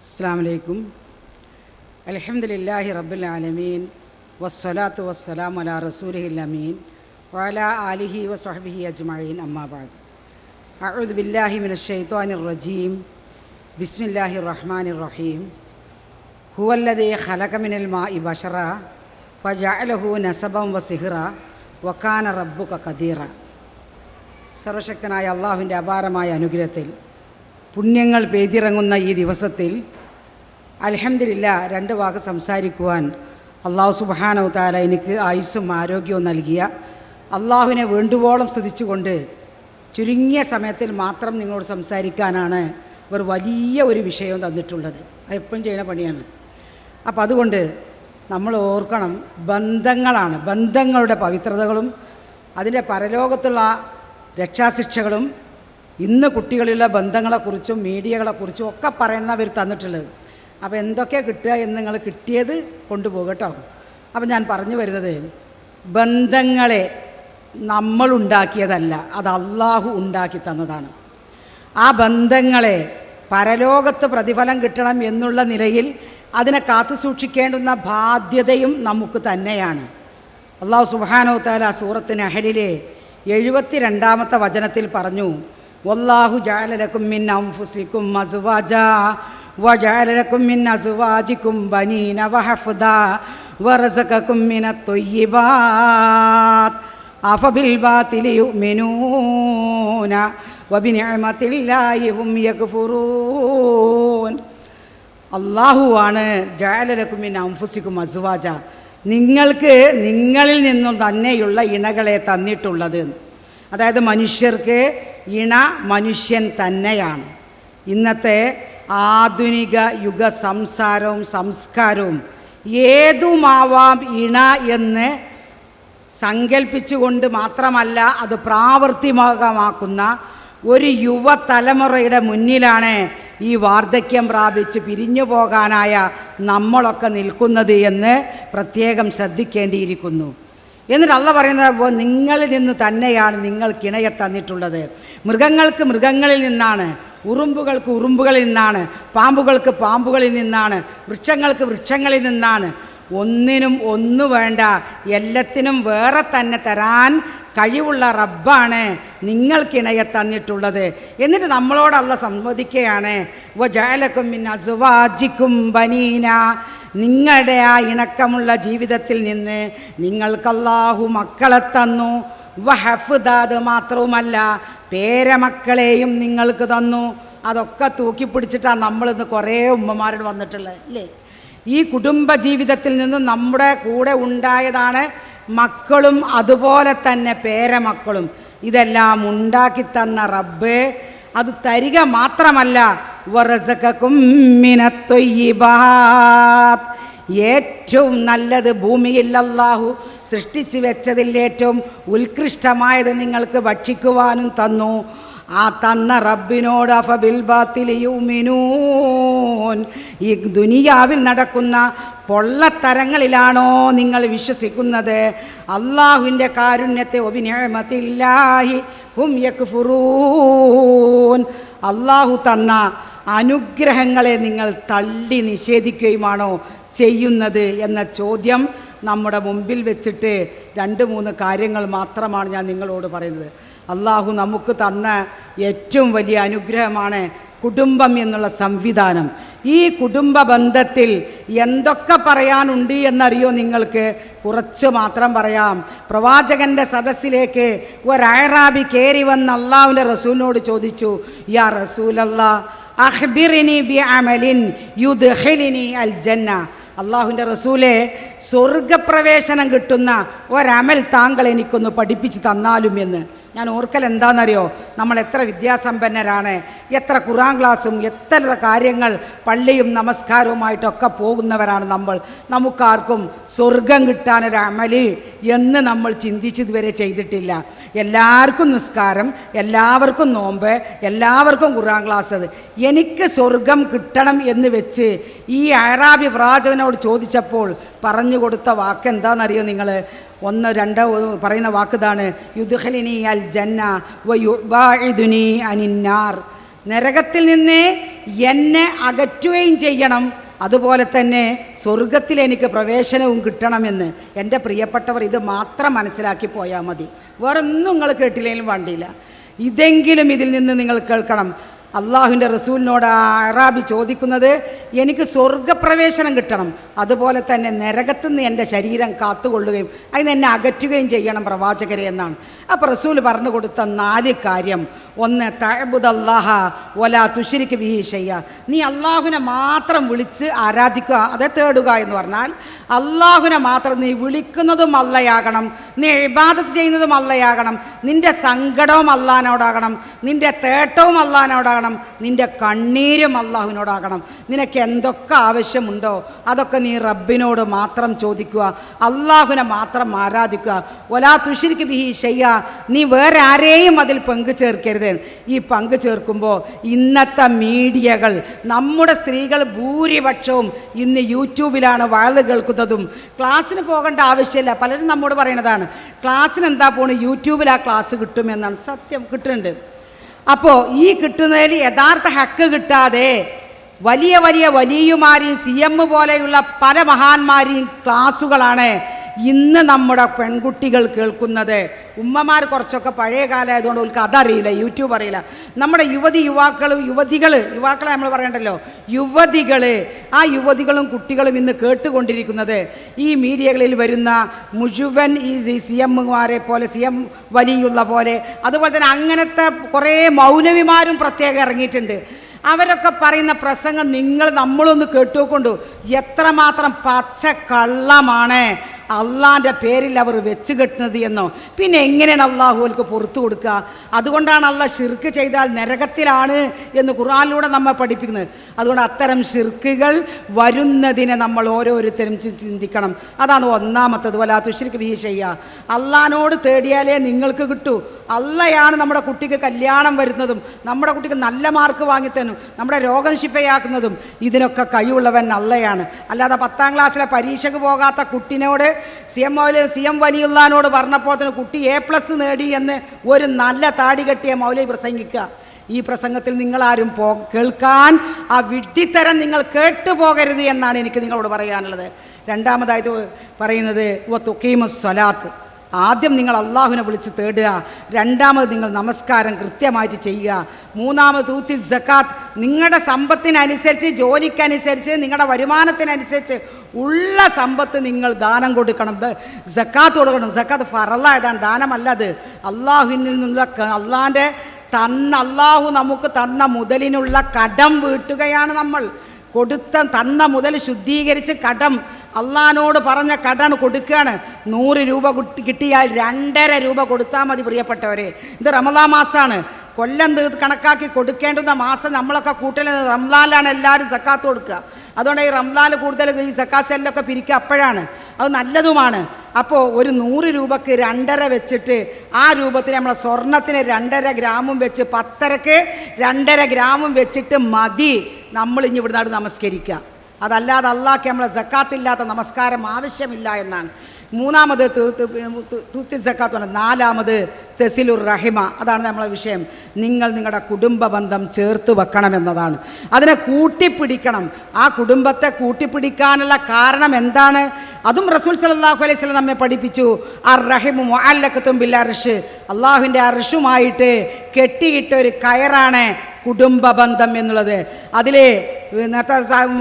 അസ്സലാമു അലൈക്കും. അൽഹംദുലില്ലാഹി റബ്ബിൽ ആലമീൻ വസ്സലാത്തു വസ്സലാമു അലാ റസൂലിഹിൽ അമീൻ വഅലാ ആലിഹി വസ്വഹ്ബിഹി അജ്മഈൻ. അമ്മാ ബഅദ്. അഊദു ബില്ലാഹി മിനശ് ശൈത്വാനിർ റജീം. ബിസ്മില്ലാഹിർ റഹ്മാനിർ റഹീം. ഹുവല്ലദീ ഖലഖ മിനൽ മാഇ ബശറ ഫജഅലഹു നസബൻ വസിഹ്റ വകാന റബ്ബുക ഖദീറ. സർവശക്തനായ അള്ളാഹുവിൻ്റെ അപാരമായ അനുഗ്രഹത്തിൽ പുണ്യങ്ങൾ പെയ്തിറങ്ങുന്ന ഈ ദിവസത്തിൽ അൽഹംദുലില്ലാ രണ്ട് വാക്ക് സംസാരിക്കുവാൻ അള്ളാഹു സുബ്ഹാനഹു തആല എനിക്ക് ആയുസ്സും ആരോഗ്യവും നൽകിയ അള്ളാഹുവിനെ വേണ്ടുവോളം സ്തുതിച്ചുകൊണ്ട് ചുരുങ്ങിയ സമയത്തിൽ മാത്രം നിങ്ങളോട് സംസാരിക്കാനാണ് ഇവർ വലിയ ഒരു വിഷയം തന്നിട്ടുള്ളത്. അത് എപ്പോഴും ചെയ്യുന്ന പണിയാണ്. അപ്പം അതുകൊണ്ട് നമ്മൾ ഓർക്കണം, ബന്ധങ്ങളാണ്, ബന്ധങ്ങളുടെ പവിത്രതകളും അതിൻ്റെ പരലോകത്തുള്ള രക്ഷാശിക്ഷകളും ഇന്ന് കുട്ടികളുള്ള ബന്ധങ്ങളെക്കുറിച്ചും മീഡിയകളെക്കുറിച്ചും ഒക്കെ പറയുന്നവർ തന്നിട്ടുള്ളത്. അപ്പോൾ എന്തൊക്കെ കിട്ടുക എന്ന് നിങ്ങൾ കിട്ടിയത് കൊണ്ടുപോകും കേട്ടോ. അപ്പം ഞാൻ പറഞ്ഞു വരുന്നത്, ബന്ധങ്ങളെ നമ്മളുണ്ടാക്കിയതല്ല, അത് അള്ളാഹു ഉണ്ടാക്കി തന്നതാണ്. ആ ബന്ധങ്ങളെ പരലോകത്ത് പ്രതിഫലം കിട്ടണം എന്നുള്ള നിലയിൽ അതിനെ കാത്തു സൂക്ഷിക്കേണ്ടുന്ന ബാധ്യതയും നമുക്ക് തന്നെയാണ്. അള്ളാഹു സുബ്ഹാനഹു തആല സൂറത്ത് നഹലിലെ 72-ാമത്തെ വചനത്തിൽ പറഞ്ഞു, വല്ലാഹു ജഅല ലക്കും മിൻ അൻഫുസികും അസ്വാജാ വജഅല ലക്കും മിൻ അസ്വാജികും ബനീന വഹഫദാ വറസഖകും മിനത് ത്വയ്യിബാത് അഫബിൽ ബാതിലി യുഅ്മിനൂന വബിനിഅമതില്ലാഹി ഹും യഗ്ഫുറൂൻ. അല്ലാഹുവാണ് ജഅല ലക്കും മിൻ അൻഫുസികും അസ്വാജ, നിങ്ങൾക്ക് നിങ്ങളിൽ നിന്നും തന്നെയുള്ള ഇണകളെ തന്നിട്ടുള്ളത്. അതായത് മനുഷ്യർക്ക് ഇണ മനുഷ്യൻ തന്നെയാണ്. ഇന്നത്തെ ആധുനിക യുഗ സംസാരവും സംസ്കാരവും ഏതുമാവാം ഇണ എന്ന് സങ്കല്പിച്ചുകൊണ്ട് മാത്രമല്ല അത് പ്രാവർത്തികമാക്കുന്ന ഒരു യുവതലമുറയുടെ മുന്നിലാണ് ഈ വാർദ്ധക്യം പ്രാപിച്ച് പിരിഞ്ഞു പോകാനായ നമ്മളൊക്കെ നിൽക്കുന്നത് എന്ന് പ്രത്യേകം ശ്രദ്ധിക്കേണ്ടിയിരിക്കുന്നു. എന്നിട്ട് അള്ളാഹ് പറയുന്നത്, നിങ്ങളിൽ നിന്ന് തന്നെയാണ് നിങ്ങൾക്ക് ഇണയെ തന്നിട്ടുള്ളത്. മൃഗങ്ങൾക്ക് മൃഗങ്ങളിൽ നിന്നാണ്, ഉറുമ്പുകൾക്ക് ഉറുമ്പുകളിൽ നിന്നാണ്, പാമ്പുകൾക്ക് പാമ്പുകളിൽ നിന്നാണ്, വൃക്ഷങ്ങൾക്ക് വൃക്ഷങ്ങളിൽ നിന്നാണ്. ഒന്നിനും ഒന്നു വേണ്ട, എല്ലാത്തിനും വേറെ തന്നെ തരാൻ കഴിവുള്ള റബ്ബാണ് നിങ്ങൾക്കിണയെ തന്നിട്ടുള്ളത്. എന്നിട്ട് നമ്മളോട് അള്ളാഹ് സംവദിക്കുകയാണ്, വജഅലകും മിൻ അസ്വാജികും ബനീന, നിങ്ങളുടെ ആ ഇണക്കമുള്ള ജീവിതത്തിൽ നിന്ന് നിങ്ങൾക്ക് അല്ലാഹു മക്കളെ തന്നു. വഹഫദ, അത് മാത്രവുമല്ല പേരമക്കളെയും നിങ്ങൾക്ക് തന്നു. അതൊക്കെ തൂക്കിപ്പിടിച്ചിട്ടാണ് നമ്മളിന്ന് കുറേ ഉമ്മമാരോട് വന്നിട്ടുള്ളത് അല്ലേ. ഈ കുടുംബ ജീവിതത്തിൽ നിന്ന് നമ്മുടെ കൂടെ ഉണ്ടായതാണ് മക്കളും അതുപോലെ തന്നെ പേരമക്കളും. ഇതെല്ലാം ഉണ്ടാക്കി തന്ന റബ്ബ് അത് തരിക മാത്രമല്ല, വറസഖകും മിനത് ത്വയ്യിബാത്, ഏറ്റവും നല്ലത് ഭൂമിയിൽ അല്ലാഹു സൃഷ്ടിച്ചു വെച്ചതിൽ ഏറ്റവും ഉത്കൃഷ്ടമായത് നിങ്ങൾക്ക് ഭക്ഷിക്കുവാനും തന്നു. ആ തന്ന റബ്ബിനോട് അഫബിൽ ബാത്തിലി യുഅ്മിനൂൻ, ഈ ദുനിയാവിൽ നടക്കുന്ന പൊള്ളത്തരങ്ങളിലാണോ നിങ്ങൾ വിശ്വസിക്കുന്നത്? അള്ളാഹുവിൻ്റെ കാരുണ്യത്തെ വബിനിഅമതില്ലാഹി ഹും യക്ഫുറൂൻ, അള്ളാഹു തന്ന അനുഗ്രഹങ്ങളെ നിങ്ങൾ തള്ളി നിഷേധിക്കുകയുമാണോ ചെയ്യുന്നത് എന്ന ചോദ്യം നമ്മുടെ മുമ്പിൽ വെച്ചിട്ട് 2-3 കാര്യങ്ങൾ മാത്രമാണ് ഞാൻ നിങ്ങളോട് പറയുന്നത്. അള്ളാഹു നമുക്ക് തന്ന ഏറ്റവും വലിയ അനുഗ്രഹമാണ് കുടുംബം എന്നുള്ള സംവിധാനം. ഈ കുടുംബ ബന്ധത്തിൽ എന്തൊക്കെ പറയാനുണ്ട് എന്നറിയോ നിങ്ങൾക്ക്? കുറച്ച് മാത്രം പറയാം. പ്രവാചകൻ്റെ സദസ്സിലേക്ക് ഒരഅറാബി കയറി വന്ന് അള്ളാഹുവിൻ്റെ റസൂലിനോട് ചോദിച്ചു, യാ റസൂലല്ലാഹ് അഖ്ബിർനി ബിഅമലിൻ യുദ്ഖിലിനി അൽ ജന്ന, അള്ളാഹുവിൻ്റെ റസൂലെ, സ്വർഗപ്രവേശനം കിട്ടുന്ന ഒരമൽ താങ്കൾ എനിക്കൊന്ന് പഠിപ്പിച്ച് തന്നാലും എന്ന്. ഞാൻ ഓർക്കൽ എന്താണെന്നറിയോ, നമ്മൾ എത്ര വിദ്യാസമ്പന്നരാണ്, എത്ര ഖുർആൻ ക്ലാസ്സും എത്ര കാര്യങ്ങൾ പള്ളിയും നമസ്കാരവുമായിട്ടൊക്കെ പോകുന്നവരാണ് നമ്മൾ. നമുക്കാർക്കും സ്വർഗം കിട്ടാനൊരു അമല് എന്ന് നമ്മൾ ചിന്തിച്ചതുവരെ ചെയ്തിട്ടില്ല. എല്ലാവർക്കും നിസ്കാരം, എല്ലാവർക്കും നോമ്പ്, എല്ലാവർക്കും ഖുർആൻ ക്ലാസ്. എനിക്ക് സ്വർഗം കിട്ടണം എന്ന് വെച്ച് ഈ അഅറാബി പ്രവാചകനോട് ചോദിച്ചപ്പോൾ പറഞ്ഞു കൊടുത്ത വാക്ക് എന്താണെന്നറിയോ നിങ്ങൾ? 1-2 പറയുന്ന വാക്കിതാണ്, യുദ്ഖിലിനി അൽ ജന്ന വയുബാഇദുനി അനിന്നാർ, നരകത്തിൽ നിന്ന് എന്നെ അകറ്റുകയും ചെയ്യണം, അതുപോലെ തന്നെ സ്വർഗത്തിൽ എനിക്ക് പ്രവേശനവും കിട്ടണമെന്ന്. എൻ്റെ പ്രിയപ്പെട്ടവർ, ഇത് മാത്രം മനസ്സിലാക്കി പോയാൽ മതി. വേറൊന്നും നിങ്ങൾ കേട്ടില്ലെങ്കിലും വേണ്ടിയില്ല. ഇതെങ്കിലും ഇതിൽ നിന്ന് നിങ്ങൾ കേൾക്കണം. അള്ളാഹുവിൻ്റെ റസൂലിനോട് ആ അറാബി ചോദിക്കുന്നത്, എനിക്ക് സ്വർഗപ്രവേശനം കിട്ടണം, അതുപോലെ തന്നെ നരകത്തു നിന്ന് എൻ്റെ ശരീരം കാത്തുകൊള്ളുകയും അതിന് എന്നെ അകറ്റുകയും ചെയ്യണം പ്രവാചകരെ എന്നാണ്. അപ്പോൾ റസൂൽ പറഞ്ഞു കൊടുത്ത 4 കാര്യം. 1, തഅബുദല്ലാഹ വലാ തുശ്രിക് ബിഹി ഷൈഅ. നീ അള്ളാഹുവിനെ മാത്രം വിളിച്ച് ആരാധിക്കുക, അതേ തേടുക എന്ന് പറഞ്ഞാൽ അള്ളാഹുവിനെ മാത്രം നീ വിളിക്കുന്നതും അള്ളയാകണം, നീ ഇബാദത്ത് ചെയ്യുന്നതും അള്ളയാകണം, നിൻ്റെ സങ്കടവും അള്ളാഹിനോടാകണം, നിൻ്റെ തേട്ടവും അള്ളാഹിനോടാകണം, നിൻ്റെ കണ്ണീരും അള്ളാഹുവിനോടാകണം. നിനക്ക് എന്തൊക്കെ ആവശ്യമുണ്ടോ അതൊക്കെ നീ റബ്ബിനോട് മാത്രം ചോദിക്കുക, അള്ളാഹുവിനെ മാത്രം ആരാധിക്കുക. വലാ തുശ്രിക് ബിഹി ഷൈഅ, നീ വേറെ ആരെയും അതിൽ പങ്കു ചേർക്കരുത്. ഈ പങ്കു ചേർക്കുമ്പോൾ ഇന്നത്തെ മീഡിയകൾ, നമ്മുടെ സ്ത്രീകൾ ഭൂരിപക്ഷവും ഇന്ന് യൂട്യൂബിലാണ് വഅദ് കേൾക്കുന്നതും. ക്ലാസ്സിന് പോകേണ്ട ആവശ്യമില്ല. പലരും നമ്മോട് പറയുന്നതാണ്, ക്ലാസ്സിന് എന്താ പോണ്, യൂട്യൂബിൽ ആ ക്ലാസ് കിട്ടുമെന്നാണ്. സത്യം, കിട്ടുന്നുണ്ട്. അപ്പോൾ ഈ കിട്ടുന്നതിൽ യഥാർത്ഥ ഹക്ക് കിട്ടാതെ വലിയ വലിയ വലിയമാരെയും CM പോലെയുള്ള പല മഹാന്മാരെയും ക്ലാസ്സുകളാണ് ഇന്ന് നമ്മുടെ പെൺകുട്ടികൾ കേൾക്കുന്നത്. ഉമ്മമാർ കുറച്ചൊക്കെ പഴയ കാലമായതുകൊണ്ട് അവർക്ക് അതറിയില്ല, യൂട്യൂബ് അറിയില്ല. നമ്മുടെ യുവാക്കളെ നമ്മൾ പറയണ്ടല്ലോ, ആ യുവതികളും കുട്ടികളും ഇന്ന് കേട്ടുകൊണ്ടിരിക്കുന്നത് ഈ മീഡിയകളിൽ വരുന്ന മുഴുവൻ ഈ CM പോലെ, CM വലിയുള്ള പോലെ, അതുപോലെ തന്നെ അങ്ങനത്തെ കുറേ മൗലവിമാരും പ്രത്യേകം ഇറങ്ങിയിട്ടുണ്ട്. അവരൊക്കെ പറയുന്ന പ്രസംഗം നമ്മളൊന്ന് കേട്ടുകൊണ്ടു, എത്രമാത്രം പച്ച കള്ളമാണ് അള്ളാൻ്റെ പേരിൽ അവർ വെച്ച് കെട്ടുന്നത് എന്നോ. പിന്നെ എങ്ങനെയാണ് അള്ളാഹുവിൽക്ക് പുറത്തു കൊടുക്കുക? അതുകൊണ്ടാണ് അള്ളാഹ് ശിർക്ക് ചെയ്താൽ നരകത്തിലാണ് എന്ന് ഖുർആനിലൂടെ നമ്മെ പഠിപ്പിക്കുന്നത്. അതുകൊണ്ട് അത്തരം ശിർക്കുകൾ വരുന്നതിനെ നമ്മൾ ഓരോരുത്തരും ചിന്തിക്കണം. അതാണ് ഒന്നാമത്തത്. വലാ തുശ്രിക് ബിഹി ഷൈഅ. അള്ളാഹിനോട് തേടിയാലേ നിങ്ങൾക്ക് കിട്ടൂ. അള്ളയാണ് നമ്മുടെ കുട്ടിക്ക് കല്യാണം വരുന്നതും, നമ്മുടെ കുട്ടിക്ക് നല്ല മാർക്ക് വാങ്ങിത്തരും, നമ്മുടെ രോഗം ശിഫയാക്കുന്നതും. ഇതിനൊക്കെ കഴിവുള്ളവൻ അള്ളയാണ്. അല്ലാതെ 10ാം ക്ലാസ്സിലെ പരീക്ഷയ്ക്ക് പോകാത്ത കുട്ടിനോട് CM വലിയുള്ളാനോട് പറഞ്ഞപ്പോൾ തന്നെ കുട്ടി A+ നേടി എന്ന് ഒരു നല്ല താടി കെട്ടിയ മൗലവി പ്രസംഗിക്കുക. ഈ പ്രസംഗത്തിൽ നിങ്ങളാരും കേൾക്കാൻ, ആ വിഡ്ഢിത്തരം നിങ്ങൾ കേട്ടുപോകരുത് എന്നാണ് എനിക്ക് നിങ്ങളോട് പറയാനുള്ളത്. രണ്ടാമതായിട്ട് പറയുന്നത് വതുഖീമുസ് സ്വലാത്ത്. ആദ്യം നിങ്ങൾ അള്ളാഹുവിനെ വിളിച്ച് തേടുക. രണ്ടാമത് നിങ്ങൾ നമസ്കാരം കൃത്യമായിട്ട് ചെയ്യുക. മൂന്നാമത് തൂത്തി സക്കാത്ത്. നിങ്ങളുടെ സമ്പത്തിനനുസരിച്ച്, ജോലിക്കനുസരിച്ച്, നിങ്ങളുടെ വരുമാനത്തിനനുസരിച്ച് ഉള്ള സമ്പത്ത് നിങ്ങൾ ദാനം കൊടുക്കണം, സക്കാത്ത് കൊടുക്കണം. സക്കാത്ത് ഫറലായതാണ്, ദാനമല്ല. അത് അള്ളാഹുവിൽ നിന്നുള്ള അള്ളാഹു നമുക്ക് തന്ന മുതലിനുള്ള കടം വീട്ടുകയാണ്. നമ്മൾ തന്ന മുതൽ ശുദ്ധീകരിച്ച് കടം, അള്ളാഹിനോട് പറഞ്ഞ കടം കൊടുക്കുകയാണ്. 100 രൂപ കിട്ടിയാൽ 2.5 രൂപ കൊടുത്താൽ മതി പ്രിയപ്പെട്ടവരെ. ഇത് റമദാൻ മാസമാണ്. കൊല്ലം കണക്കാക്കി കൊടുക്കേണ്ടുന്ന മാസം നമ്മളൊക്കെ കൂട്ടലുന്നത് റംസാനിലാണ്. എല്ലാവരും സക്കാത്ത് കൊടുക്കുക. അതുകൊണ്ട് ഈ റംസാനിൽ കൂടുതൽ ഈ സക്കാത്ത് സെല്ലൊക്കെ പിരിക്കുക അപ്പോഴാണ്. അത് നല്ലതുമാണ്. അപ്പോൾ ഒരു 100 രൂപക്ക് 2.5 വെച്ചിട്ട് ആ രൂപത്തിൽ നമ്മളെ സ്വർണത്തിന് 2.5 ഗ്രാമും വെച്ച് 10ക്ക് 2.5 ഗ്രാമും വെച്ചിട്ട് മതി നമ്മൾ ഇനി ഇവിടുന്നാട് നമസ്കരിക്കുക. അതല്ലാതെ അള്ളാഹ്ക്ക് നമ്മളെ സക്കാത്തില്ലാത്ത നമസ്കാരം ആവശ്യമില്ല എന്നാണ്. മൂന്നാമത് തൂത്തി സക്കാത്ത് ആണ്. നാലാമത് തെസിലുർ റഹിമ. അതാണ് നമ്മളെ വിഷയം. നിങ്ങൾ നിങ്ങളുടെ കുടുംബ ബന്ധം ചേർത്ത് വെക്കണമെന്നതാണ്. അതിനെ കൂട്ടിപ്പിടിക്കണം. ആ കുടുംബത്തെ കൂട്ടിപ്പിടിക്കാനുള്ള കാരണം എന്താണ്? അതും റസൂൽ സല്ലല്ലാഹു അലൈഹി വസല്ലം നമ്മെ പഠിപ്പിച്ചു. അർ റഹിമു മുഅല്ലഖത്തും ബിൽ അർശ്. അള്ളാഹുവിൻ്റെ അർശുമായിട്ട് കെട്ടിയിട്ട ഒരു കയറാണ് കുടുംബ ബന്ധം എന്നുള്ളത്. അതിൽ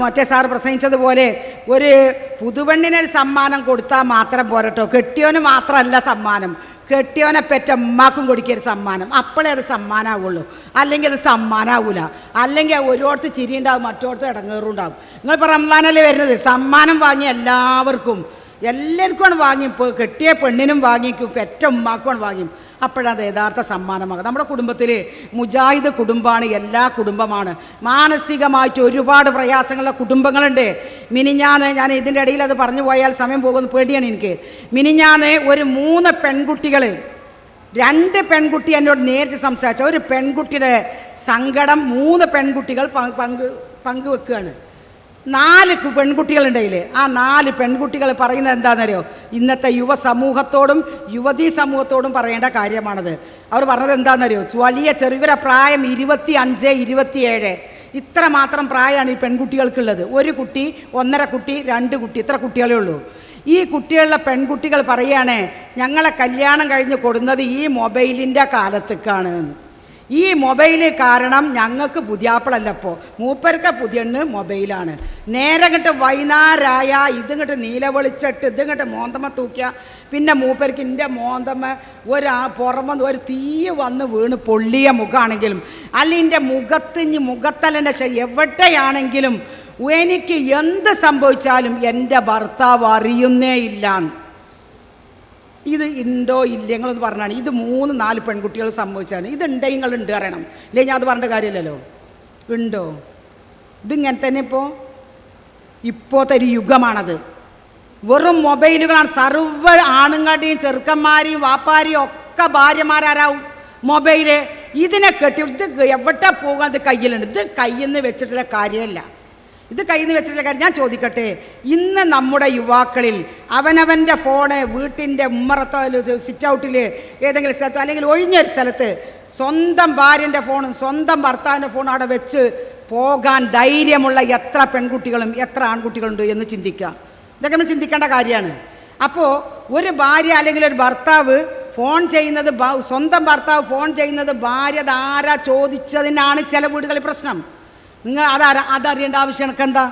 മറ്റേ സാർ പ്രസംഗിച്ചതുപോലെ ഒരു പുതുവെണ്ണിനൊരു സമ്മാനം കൊടുത്താൽ മാത്രം പോരട്ടോ. കെട്ടിയോന് മാത്രമല്ല സമ്മാനം, കെട്ടിയോനെ പെറ്റ ഉമ്മാക്കും കൊടുക്കിയൊരു സമ്മാനം. അപ്പോഴേ അത് സമ്മാനമാവുള്ളൂ. അല്ലെങ്കിൽ അത് സമ്മാനമാവില്ല. അല്ലെങ്കിൽ ഒരിടത്ത് ചിരിയുണ്ടാവും, മറ്റോടത്ത് ഇടങ്ങേറുണ്ടാവും. നിങ്ങളിപ്പോൾ റംസാനല്ലേ വരുന്നത്, സമ്മാനം വാങ്ങി എല്ലാവർക്കുമാണ് വാങ്ങി. ഇപ്പോൾ കെട്ടിയ പെണ്ണിനും വാങ്ങിക്കും, പെറ്റ ഉമ്മാക്കുമാണ് വാങ്ങി. അപ്പോഴത് യഥാർത്ഥ സമ്മാനമാകും. നമ്മുടെ കുടുംബത്തിൽ മുജാഹിദ് കുടുംബമാണ്, എല്ലാ കുടുംബമാണ്. മാനസികമായിട്ട് ഒരുപാട് പ്രയാസങ്ങളുള്ള കുടുംബങ്ങളുണ്ട്. മിനിഞ്ഞാന്ന് ഞാൻ ഇതിൻ്റെ ഇടയിൽ അത് പറഞ്ഞു പോയാൽ സമയം പോകുന്ന പേടിയാണ് എനിക്ക്. മിനിഞ്ഞാന്ന് ഒരു 3 പെൺകുട്ടികൾ, 2 പെൺകുട്ടി എന്നോട് നേരിട്ട് സംസാരിച്ച ഒരു പെൺകുട്ടിയുടെ സങ്കടം 3 പെൺകുട്ടികൾ പങ്കുവെക്കുകയാണ്. 4 പെൺകുട്ടികളുണ്ടെങ്കിൽ ആ 4 പെൺകുട്ടികൾ പറയുന്നത് എന്താണെന്നറിയോ? ഇന്നത്തെ യുവസമൂഹത്തോടും യുവതീ സമൂഹത്തോടും പറയേണ്ട കാര്യമാണത്. അവർ പറഞ്ഞത് എന്താണെന്നറിയോ? വലിയ ചെറുവര പ്രായം 25, 27. ഇത്ര മാത്രം പ്രായമാണ് ഈ പെൺകുട്ടികൾക്കുള്ളത്. ഒരു കുട്ടി, 1.5 കുട്ടി, 2 കുട്ടി, ഇത്ര കുട്ടികളേ ഉള്ളൂ. ഈ കുട്ടികളുടെ പെൺകുട്ടികൾ പറയുകയാണ്, ഞങ്ങളെ കല്യാണം കഴിഞ്ഞ് കൊടുക്കുന്നത് ഈ മൊബൈലിൻ്റെ കാലത്തേക്കാണ്. ഈ മൊബൈൽ കാരണം ഞങ്ങൾക്ക് പുതിയാപ്പിളല്ലപ്പോൾ, മൂപ്പർക്ക് പുതിയണ്ണ് മൊബൈലാണ്. നേരെ ഇങ്ങോട്ട് വൈകുന്നേരമായ ഇതിങ്ങോട്ട് നീലവെളിച്ചിട്ട് ഇതിങ്ങോട്ട് മോന്തമ്മ തൂക്കിയ പിന്നെ മൂപ്പർക്ക് എൻ്റെ മോന്തമ്മ പുറമെ ഒരു തീ വന്ന് വീണ് പൊള്ളിയ മുഖമാണെങ്കിലും അല്ലെങ്കിൽ എൻ്റെ മുഖത്തലൻ്റെ എവിടെയാണെങ്കിലും എനിക്ക് എന്ത് സംഭവിച്ചാലും എൻ്റെ ഭർത്താവ് അറിയുന്നേ ഇല്ല. ഇത് ഉണ്ടോ ഇല്ല നിങ്ങളൊന്ന് പറഞ്ഞാണ്. ഇത് 3-4 പെൺകുട്ടികൾ സംഭവിച്ചാണ്. ഇതുണ്ടെങ്കിൽ നിങ്ങൾ ഉണ്ട് അറിയണം, ഇല്ലെങ്കിൽ ഞാൻ അത് പറഞ്ഞ കാര്യമില്ലല്ലോ. ഉണ്ടോ? ഇതിങ്ങനെ തന്നെ ഇപ്പോഴത്തെ ഒരു യുഗമാണത്. വെറും മൊബൈലുകളാണ്. സർവ്വ ആണുങ്ങളുടെയും ചെറുക്കന്മാരെയും വാപ്പാരെയും ഒക്കെ ഭാര്യമാരാരാവും മൊബൈല്. ഇതിനെ കെട്ടി ഇത് എവിടെ പോകുന്നത് കയ്യിലുണ്ട്. ഇത് കയ്യിൽ നിന്ന് വെച്ചിട്ടുള്ള കാര്യമല്ല. ഇത് കയ്യിൽ നിന്ന് വെച്ചിട്ടുള്ള കാര്യം. ഞാൻ ചോദിക്കട്ടെ, ഇന്ന് നമ്മുടെ യുവാക്കളിൽ അവനവൻ്റെ ഫോണ് വീട്ടിൻ്റെ ഉമ്മറത്തോ സിറ്റ് ഔട്ടിൽ ഏതെങ്കിലും സ്ഥലത്തോ അല്ലെങ്കിൽ ഒഴിഞ്ഞൊരു സ്ഥലത്ത് സ്വന്തം ഭാര്യൻ്റെ ഫോണും സ്വന്തം ഭർത്താവിൻ്റെ ഫോണും അവിടെ വെച്ച് പോകാൻ ധൈര്യമുള്ള എത്ര പെൺകുട്ടികളും എത്ര ആൺകുട്ടികളുണ്ട് എന്ന് ചിന്തിക്കുക. ഇതൊക്കെ നമ്മൾ ചിന്തിക്കേണ്ട കാര്യമാണ്. അപ്പോൾ ഒരു ഭാര്യ അല്ലെങ്കിൽ ഒരു ഭർത്താവ് ഫോൺ ചെയ്യുന്നത്, സ്വന്തം ഭർത്താവ് ഫോൺ ചെയ്യുന്നത് ഭാര്യ ആരാ ചോദിച്ചതിനാണ് ചില വീടുകളിൽ പ്രശ്നം. നിങ്ങൾ അതറിയേണ്ട ആവശ്യം എനിക്കെന്താ?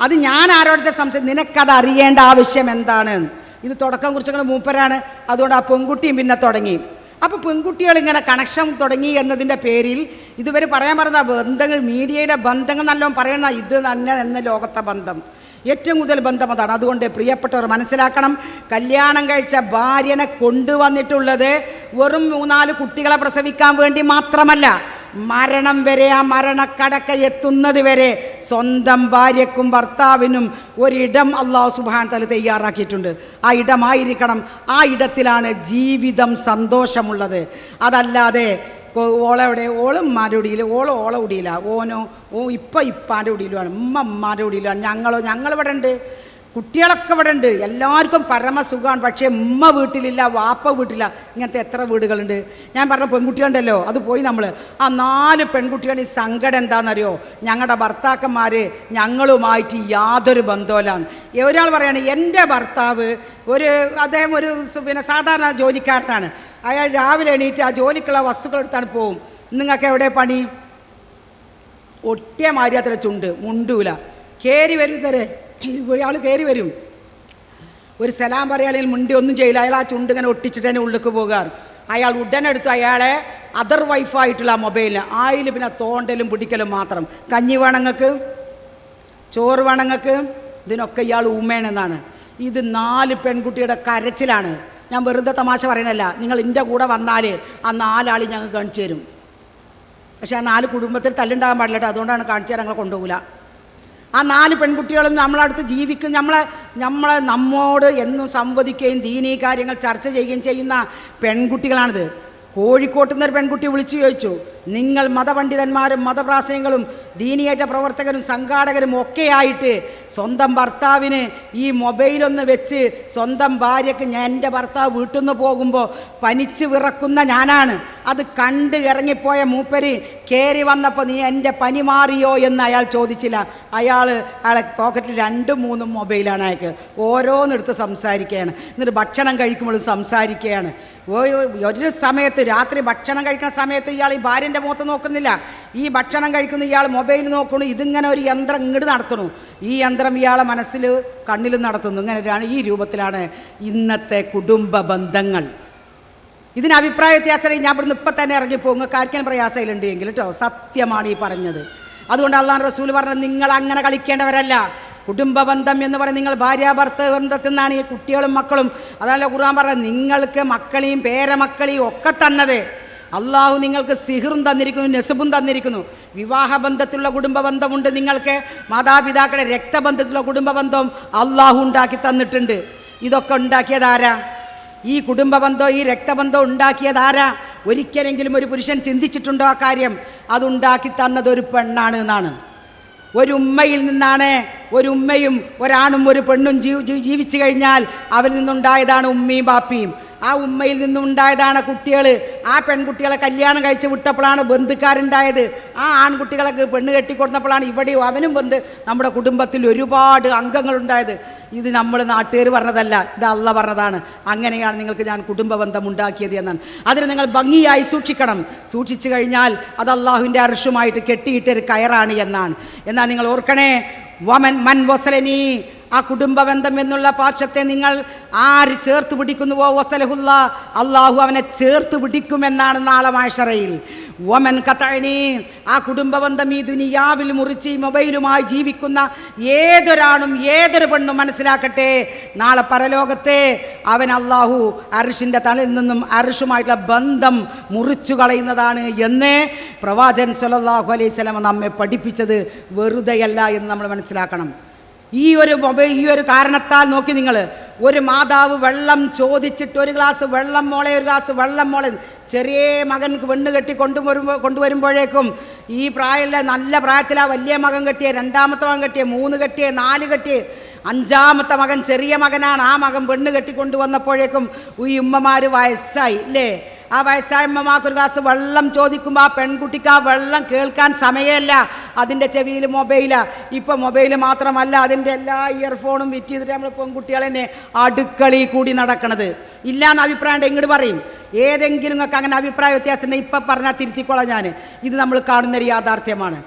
അത് ഞാൻ ആരോട് സംശയം, നിനക്കത് അറിയേണ്ട ആവശ്യം എന്താണ്? ഇത് തുടക്കം കുറിച്ചുകൾ മൂപ്പരാണ്. അതുകൊണ്ട് ആ പെൺകുട്ടിയും പിന്നെ തുടങ്ങി. അപ്പോൾ പെൺകുട്ടികൾ ഇങ്ങനെ കണക്ഷൻ തുടങ്ങി എന്നതിൻ്റെ പേരിൽ ഇതുവരെ പറയാൻ പറഞ്ഞ ബന്ധങ്ങൾ, മീഡിയയുടെ ബന്ധങ്ങൾ നല്ലോണം പറയുന്ന ഇത് തന്നെ എന്ന ലോകത്തെ ബന്ധം, ഏറ്റവും കൂടുതൽ ബന്ധം അതാണ്. അതുകൊണ്ട് പ്രിയപ്പെട്ടവർ മനസ്സിലാക്കണം, കല്യാണം കഴിച്ച ഭാര്യനെ കൊണ്ടുവന്നിട്ടുള്ളത് വെറും 3-4 കുട്ടികളെ പ്രസവിക്കാൻ വേണ്ടി മാത്രമല്ല, മരണം വരെ, ആ മരണക്കടക്ക എത്തുന്നത് വരെ സ്വന്തം ഭാര്യക്കും ഭർത്താവിനും ഒരിടം അല്ലാഹു സുബ്ഹാനഹു തആല തയ്യാറാക്കിയിട്ടുണ്ട്. ആ ഇടമായിരിക്കണം, ആ ഇടത്തിലാണ് ജീവിതം സന്തോഷമുള്ളത്. അതല്ലാതെ ഓളെവിടെ, ഓളുമ്മാരുടെ ഉടിയിൽ, ഓളെ ഉടിയില്ല, ഇപ്പാൻ്റെ ഉടിയിലുമാണ്, ഉമ്മാൻ്റെ ഉടിയിലാണ്, ഞങ്ങളിവിടെ ഉണ്ട്, കുട്ടികളൊക്കെ ഇവിടെ ഉണ്ട്, എല്ലാവർക്കും പരമസുഖമാണ്. പക്ഷേ ഉമ്മ വീട്ടിലില്ല, വാപ്പ വീട്ടിലില്ല. ഇങ്ങനത്തെ എത്ര വീടുകളുണ്ട്? ഞാൻ പറഞ്ഞ പെൺകുട്ടികളുണ്ടല്ലോ, അത് പോയി നമ്മൾ ആ 4 പെൺകുട്ടികളുടെ ഈ സങ്കടം എന്താണെന്നറിയോ? ഞങ്ങളുടെ ഭർത്താക്കന്മാർ ഞങ്ങളുമായിട്ട് യാതൊരു ബന്ധമില്ലാന്ന്. ഒരാൾ പറയാണ്, എൻ്റെ ഭർത്താവ് അദ്ദേഹം ഒരു സാധാരണ ജോലിക്കാരനാണ്. അയാൾ രാവിലെ എണീറ്റ് ആ ജോലിക്കുള്ള വസ്തുക്കൾ എടുത്താണ് പോവും. നിങ്ങൾക്ക് എവിടെ പണി? ഒട്ടിയ മാരിയാത്ര ചുണ്ട്, മുണ്ടൂല, കയറി വരും തരേ. ഇയാൾ കയറി വരും, ഒരു സലാം പറയാൻ, അല്ലെങ്കിൽ മുണ്ടി ഒന്നും ചെയ്യില്ല. അയാൾ ആ ചുണ്ട് ഇങ്ങനെ ഒട്ടിച്ചിട്ട് തന്നെ ഉള്ളിലേക്ക് പോകാറ്. അയാൾ ഉടനെടുത്ത് അയാളെ അതർ വൈഫായിട്ടുള്ള മൊബൈലിന് ആയിൽ പിന്നെ തോണ്ടലും പിടിക്കലും മാത്രം. കഞ്ഞി വേണങ്ങൾക്ക്, ചോറ് വേണങ്ങൾക്ക്, ഇതിനൊക്കെ ഇയാൾ ഊമേണെന്നാണ്. ഇത് 4 പെൺകുട്ടിയുടെ കരച്ചിലാണ്. ഞാൻ വെറുതെ തമാശ പറയണല്ല. നിങ്ങൾ എൻ്റെ കൂടെ വന്നാൽ ആ 4 ആൾ ഞങ്ങൾ കാണിച്ചു തരും. പക്ഷേ ആ 4 കുടുംബത്തിൽ തല്ലുണ്ടാകാൻ പാടില്ല കേട്ടോ. അതുകൊണ്ടാണ് കാണിച്ചു തരാൻ ഞങ്ങൾ കൊണ്ടുപോകില്ല. ആ 4 പെൺകുട്ടികളും നമ്മളടുത്ത് ജീവിക്കും, നമ്മോട് എന്നും സംവദിക്കുകയും ദീനീ കാര്യങ്ങൾ ചർച്ച ചെയ്യുകയും ചെയ്യുന്ന പെൺകുട്ടികളാണിത്. കോഴിക്കോട്ട് നിന്നൊരു പെൺകുട്ടി വിളിച്ചു ചോദിച്ചു, നിങ്ങൾ മതപണ്ഡിതന്മാരും മതപ്രാസംഗികളും ദീനിയേറ്റ പ്രവർത്തകരും സംഘാടകരും ഒക്കെയായിട്ട് സ്വന്തം ഭർത്താവിന് ഈ മൊബൈലൊന്ന് വെച്ച് സ്വന്തം ഭാര്യയ്ക്ക്, എൻ്റെ ഭർത്താവ് വീട്ടിൽ നിന്ന് പോകുമ്പോൾ പനിച്ച് വിറക്കുന്ന ഞാനാണ്, അത് കണ്ട് ഇറങ്ങിപ്പോയ മൂപ്പര് കയറി വന്നപ്പോൾ നീ എൻ്റെ പനി മാറിയോ എന്ന് അയാൾ ചോദിച്ചില്ല. അയാളെ പോക്കറ്റിൽ 2-3 മൊബൈലാണ്. അയാൾക്ക് ഓരോന്നെടുത്ത് സംസാരിക്കുകയാണ്. എന്നിട്ട് ഭക്ഷണം കഴിക്കുമ്പോഴും സംസാരിക്കുകയാണ്. ഒരു സമയത്ത് രാത്രി ഭക്ഷണം കഴിക്കുന്ന സമയത്ത് ഇയാൾ ഈ ഭാര്യൻ്റെ മുഖത്ത് നോക്കുന്നില്ല, ഈ ഭക്ഷണം കഴിക്കുന്ന ഇയാൾ മൊബൈൽ നോക്കണു. ഇതിങ്ങനെ ഒരു യന്ത്രം ഇങ്ങോട്ട് നടത്തണു, ഈ യന്ത്രം ഇയാളെ മനസ്സിൽ കണ്ണിലും നടത്തുന്നു. ഇങ്ങനെ ഈ രൂപത്തിലാണ് ഇന്നത്തെ കുടുംബ ബന്ധങ്ങൾ. ഇതിന് അഭിപ്രായ വ്യത്യാസം ഞാൻ ഇവിടുന്ന് ഇപ്പം തന്നെ ഇറങ്ങിപ്പോകും, നിങ്ങൾക്ക് ആർക്കും പ്രയാസയിലുണ്ട് എങ്കിൽ കേട്ടോ. സത്യമാണ് ഈ പറഞ്ഞത്. അതുകൊണ്ട് അള്ളാഹു റസൂൽ പറഞ്ഞത്, നിങ്ങൾ അങ്ങനെ കളിക്കേണ്ടവരല്ല. കുടുംബ ബന്ധം എന്ന് പറയുന്നത് നിങ്ങൾ ഭാര്യാഭർത്തൃ ബന്ധത്തിൽ നിന്നാണ് ഈ കുട്ടികളും മക്കളും. അതല്ല ഖുർആൻ പറഞ്ഞത്, നിങ്ങൾക്ക് മക്കളെയും പേരമക്കളെയും ഒക്കെ തന്നത് അള്ളാഹു നിങ്ങൾക്ക് സിഹറും തന്നിരിക്കുന്നു, നെസബും തന്നിരിക്കുന്നു. വിവാഹബന്ധത്തിലുള്ള കുടുംബ ബന്ധമുണ്ട് നിങ്ങൾക്ക്, മാതാപിതാക്കളുടെ രക്തബന്ധത്തിലുള്ള കുടുംബ ബന്ധവും അള്ളാഹു ഉണ്ടാക്കി തന്നിട്ടുണ്ട്. ഇതൊക്കെ ഉണ്ടാക്കിയതാരാ? ഈ കുടുംബ ബന്ധവും ഈ രക്തബന്ധവും ഉണ്ടാക്കിയതാരാ? ഒരിക്കലെങ്കിലും ഒരു പുരുഷൻ ചിന്തിച്ചിട്ടുണ്ടോ ആ കാര്യം? അതുണ്ടാക്കി തന്നത് ഒരു പെണ്ണാണ് എന്നാണ്. ഒരു ഉമ്മയിൽ നിന്നാണ്. ഒരു ഉമ്മയും ഒരാണും ഒരു പെണ്ണും ജീവിച്ചു കഴിഞ്ഞാൽ അവരിൽ നിന്നുണ്ടായതാണ് ഉമ്മയും ബാപ്പിയും. ആ ഉമ്മയിൽ നിന്നുണ്ടായതാണ് കുട്ടികൾ. ആ പെൺകുട്ടികളെ കല്യാണം കഴിച്ച് വിട്ടപ്പോഴാണ് ബന്ധുക്കാരുണ്ടായത്. ആ ആൺകുട്ടികളൊക്കെ പെണ്ണ് കെട്ടിക്കൊടുത്തപ്പോഴാണ് ഇവിടെയും അവനും നമ്മുടെ കുടുംബത്തിൽ ഒരുപാട് അംഗങ്ങളുണ്ടായത്. ഇത് നമ്മൾ നാട്ടുകാർ പറഞ്ഞതല്ല, ഇത് അള്ള പറഞ്ഞതാണ്. അങ്ങനെയാണ് നിങ്ങൾക്ക് ഞാൻ കുടുംബ ബന്ധം ഉണ്ടാക്കിയത് എന്നാണ്. അതിന് നിങ്ങൾ ഭംഗിയായി സൂക്ഷിക്കണം. സൂക്ഷിച്ചു കഴിഞ്ഞാൽ അത് അള്ളാഹുവിൻ്റെ അർശുമായിട്ട് കെട്ടിയിട്ടൊരു കയറാണ് എന്നാണ്. എന്നാൽ നിങ്ങൾ ഓർക്കണേ, മൻ വസലനി, ആ കുടുംബ ബന്ധം എന്നുള്ള പാർശ്വത്തെ നിങ്ങൾ ആര് ചേർത്ത് പിടിക്കുന്നുവോ വസലഹുല്ല, അള്ളാഹു അവനെ ചേർത്ത് പിടിക്കുമെന്നാണ് നാളെ മഹ്ശറയിൽ. വമൻ ഖതഅനി, ആ കുടുംബ ബന്ധം ഈ ദുനിയാവിൽ മുറിച്ച് ഈ മൊബൈലുമായി ജീവിക്കുന്ന ഏതൊരാണും ഏതൊരു പെണ്ണും മനസ്സിലാക്കട്ടെ, നാളെ പരലോകത്തെ അവൻ അള്ളാഹു അർശിൻ്റെ തലയിൽ നിന്നും അർശുമായിട്ടുള്ള ബന്ധം മുറിച്ചു കളയുന്നതാണ് എന്ന് പ്രവാചകൻ സ്വല്ലല്ലാഹു അലൈഹി വസല്ലം നമ്മെ പഠിപ്പിച്ചത് വെറുതെയല്ല എന്ന് നമ്മൾ മനസ്സിലാക്കണം. ഈ ഒരു കാരണത്താൽ നോക്കി, നിങ്ങൾ ഒരു മാതാവ് വെള്ളം ചോദിച്ചിട്ട് ഒരു ഗ്ലാസ് വെള്ളം മോളെ, ഒരു ഗ്ലാസ് വെള്ളം മോളെ, ചെറിയ മകൻ പെണ്ണ് കെട്ടി കൊണ്ടുവരുമ്പോഴേക്കും ഈ പ്രായമുള്ള നല്ല പ്രായത്തിലാണ് വലിയ മകൻ കെട്ടിയ, രണ്ടാമത്തെ മകൻ കെട്ടിയ, 3 കെട്ടിയ, 4 കെട്ടിയ, 5ാമത്തെ മകൻ ചെറിയ മകനാണ്. ആ മകൻ പെണ്ണ് കെട്ടിക്കൊണ്ടുവന്നപ്പോഴേക്കും ഈ ഉമ്മമാർ വയസ്സായി ഇല്ലേ? ആ വയസ്സായ ഉമ്മമാർക്ക് ഒരു ഗ്ലാസ് വെള്ളം ചോദിക്കുമ്പോൾ ആ പെൺകുട്ടിക്ക് ആ വെള്ളം കേൾക്കാൻ സമയമല്ല, അതിൻ്റെ ചെവിയിൽ മൊബൈലാണ്. ഇപ്പം മൊബൈൽ മാത്രമല്ല, അതിൻ്റെ എല്ലാ ഇയർഫോണും വിറ്റ് ചെയ്തിട്ട് നമ്മൾ പെൺകുട്ടികൾ തന്നെ അടുക്കളയിൽ കൂടി നടക്കണത്. ഇല്ലയെന്ന് അഭിപ്രായം ഇങ്ങോട്ട് പറയും. ഏതെങ്കിലും നിങ്ങൾക്ക് അങ്ങനെ അഭിപ്രായ വ്യത്യാസം ഉണ്ടെങ്കിൽ ഇപ്പം പറഞ്ഞാൽ തിരുത്തിക്കോളാം ഞാൻ. ഇത് നമ്മൾ കാണുന്നൊരു യാഥാർത്ഥ്യമാണ്.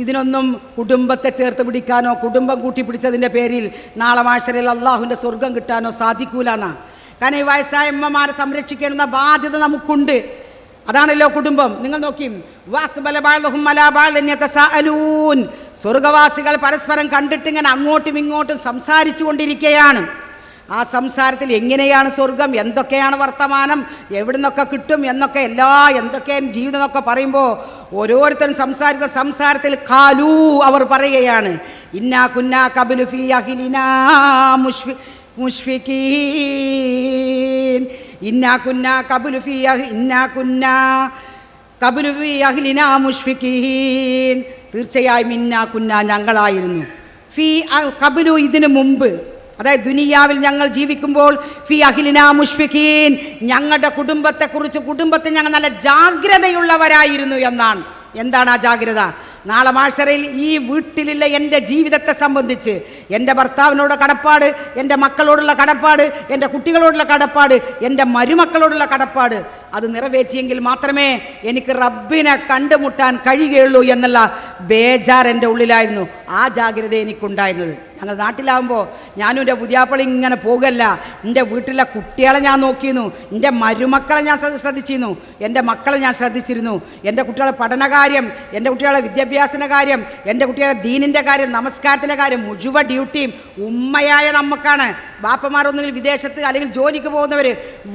ഇതിനൊന്നും കുടുംബത്തെ ചേർത്ത് പിടിക്കാനോ കുടുംബം കൂട്ടിപ്പിടിച്ചതിൻ്റെ പേരിൽ നാളെ മഹ്ശറിൽ അള്ളാഹുവിൻ്റെ സ്വർഗം കിട്ടാനോ സാധിക്കൂലെന്നാ. കാരണം ഈ വയസ്സായ അമ്മമാരെ സംരക്ഷിക്കേണ്ടുന്ന ബാധ്യത നമുക്കുണ്ട്. അതാണല്ലോ കുടുംബം. നിങ്ങൾ നോക്കി, സ്വർഗവാസികൾ പരസ്പരം കണ്ടിട്ട് ഇങ്ങനെ അങ്ങോട്ടും ഇങ്ങോട്ടും സംസാരിച്ചു കൊണ്ടിരിക്കുകയാണ്. ആ സംസാരത്തിൽ എങ്ങനെയാണ് സ്വർഗം, എന്തൊക്കെയാണ് വർത്തമാനം, എവിടെ നിന്നൊക്കെ കിട്ടും എന്നൊക്കെ, എന്തൊക്കെയാണ് ജീവിതം എന്നൊക്കെ പറയുമ്പോൾ ഓരോരുത്തരും സംസാരിക്കുന്ന സംസാരത്തിൽ ഖാലൂ, അവർ പറയുകയാണ്, ഇന്നാ കുന്നാ ഖബലു ഫീ അഹ്ലിനാ മുഷ്ഫിഖീൻ, ഇന്നാ കുന്നാ ഖബലു ഫീ അഹ്ലിനാ മുഷ്ഫിഖീൻ, തീർച്ചയായും ഇന്നാ കുന്നാ, ഞങ്ങളായിരുന്നു, ഫീ ഖബലു, ഇതിനു മുമ്പ്, അതായത് ദുനിയാവിൽ ഞങ്ങൾ ജീവിക്കുമ്പോൾ, ഫി അഹ്ലിനാ മുഷ്ഫിഖീൻ, ഞങ്ങളുടെ കുടുംബത്തെ ഞങ്ങൾ നല്ല ജാഗ്രതയുള്ളവരായിരുന്നു എന്നാണ്. എന്താണ് ആ ജാഗ്രത? നാളെ മഹ്ശറിൽ ഈ വീട്ടിലുള്ള എൻ്റെ ജീവിതത്തെ സംബന്ധിച്ച്, എൻ്റെ ഭർത്താവിനോട് കടപ്പാട്, എൻ്റെ മക്കളോടുള്ള കടപ്പാട്, എൻ്റെ കുട്ടികളോടുള്ള കടപ്പാട്, എൻ്റെ മരുമക്കളോടുള്ള കടപ്പാട്, അത് നിറവേറ്റിയെങ്കിൽ മാത്രമേ എനിക്ക് റബ്ബിനെ കണ്ടുമുട്ടാൻ കഴിയുകയുള്ളൂ എന്നുള്ള ബേജാർ എൻ്റെ ഉള്ളിലായിരുന്നു. ആ ജാഗ്രത എനിക്കുണ്ടായിരുന്നത്. ഞങ്ങൾ നാട്ടിലാകുമ്പോൾ ഞാനും എൻ്റെ പുതിയാപ്പളി ഇങ്ങനെ പോകല്ല, എൻ്റെ വീട്ടിലെ കുട്ടികളെ ഞാൻ നോക്കിയിരുന്നു, എൻ്റെ മരുമക്കളെ ഞാൻ ശ്രദ്ധിച്ചിരുന്നു, എൻ്റെ മക്കളെ ഞാൻ ശ്രദ്ധിച്ചിരുന്നു. എൻ്റെ കുട്ടികളുടെ പഠനകാര്യം, എൻ്റെ കുട്ടികളുടെ വിദ്യാഭ്യാസത്തിൻ്റെ കാര്യം, എൻ്റെ കുട്ടികളുടെ ദീനിൻ്റെ കാര്യം, നമസ്കാരത്തിൻ്റെ കാര്യം, മുഴുവൻ ഡ്യൂട്ടിയും ഉമ്മയായ നമുക്കാണ്. ബാപ്പമാരൊന്നുകിൽ വിദേശത്ത് അല്ലെങ്കിൽ ജോലിക്ക് പോകുന്നവർ,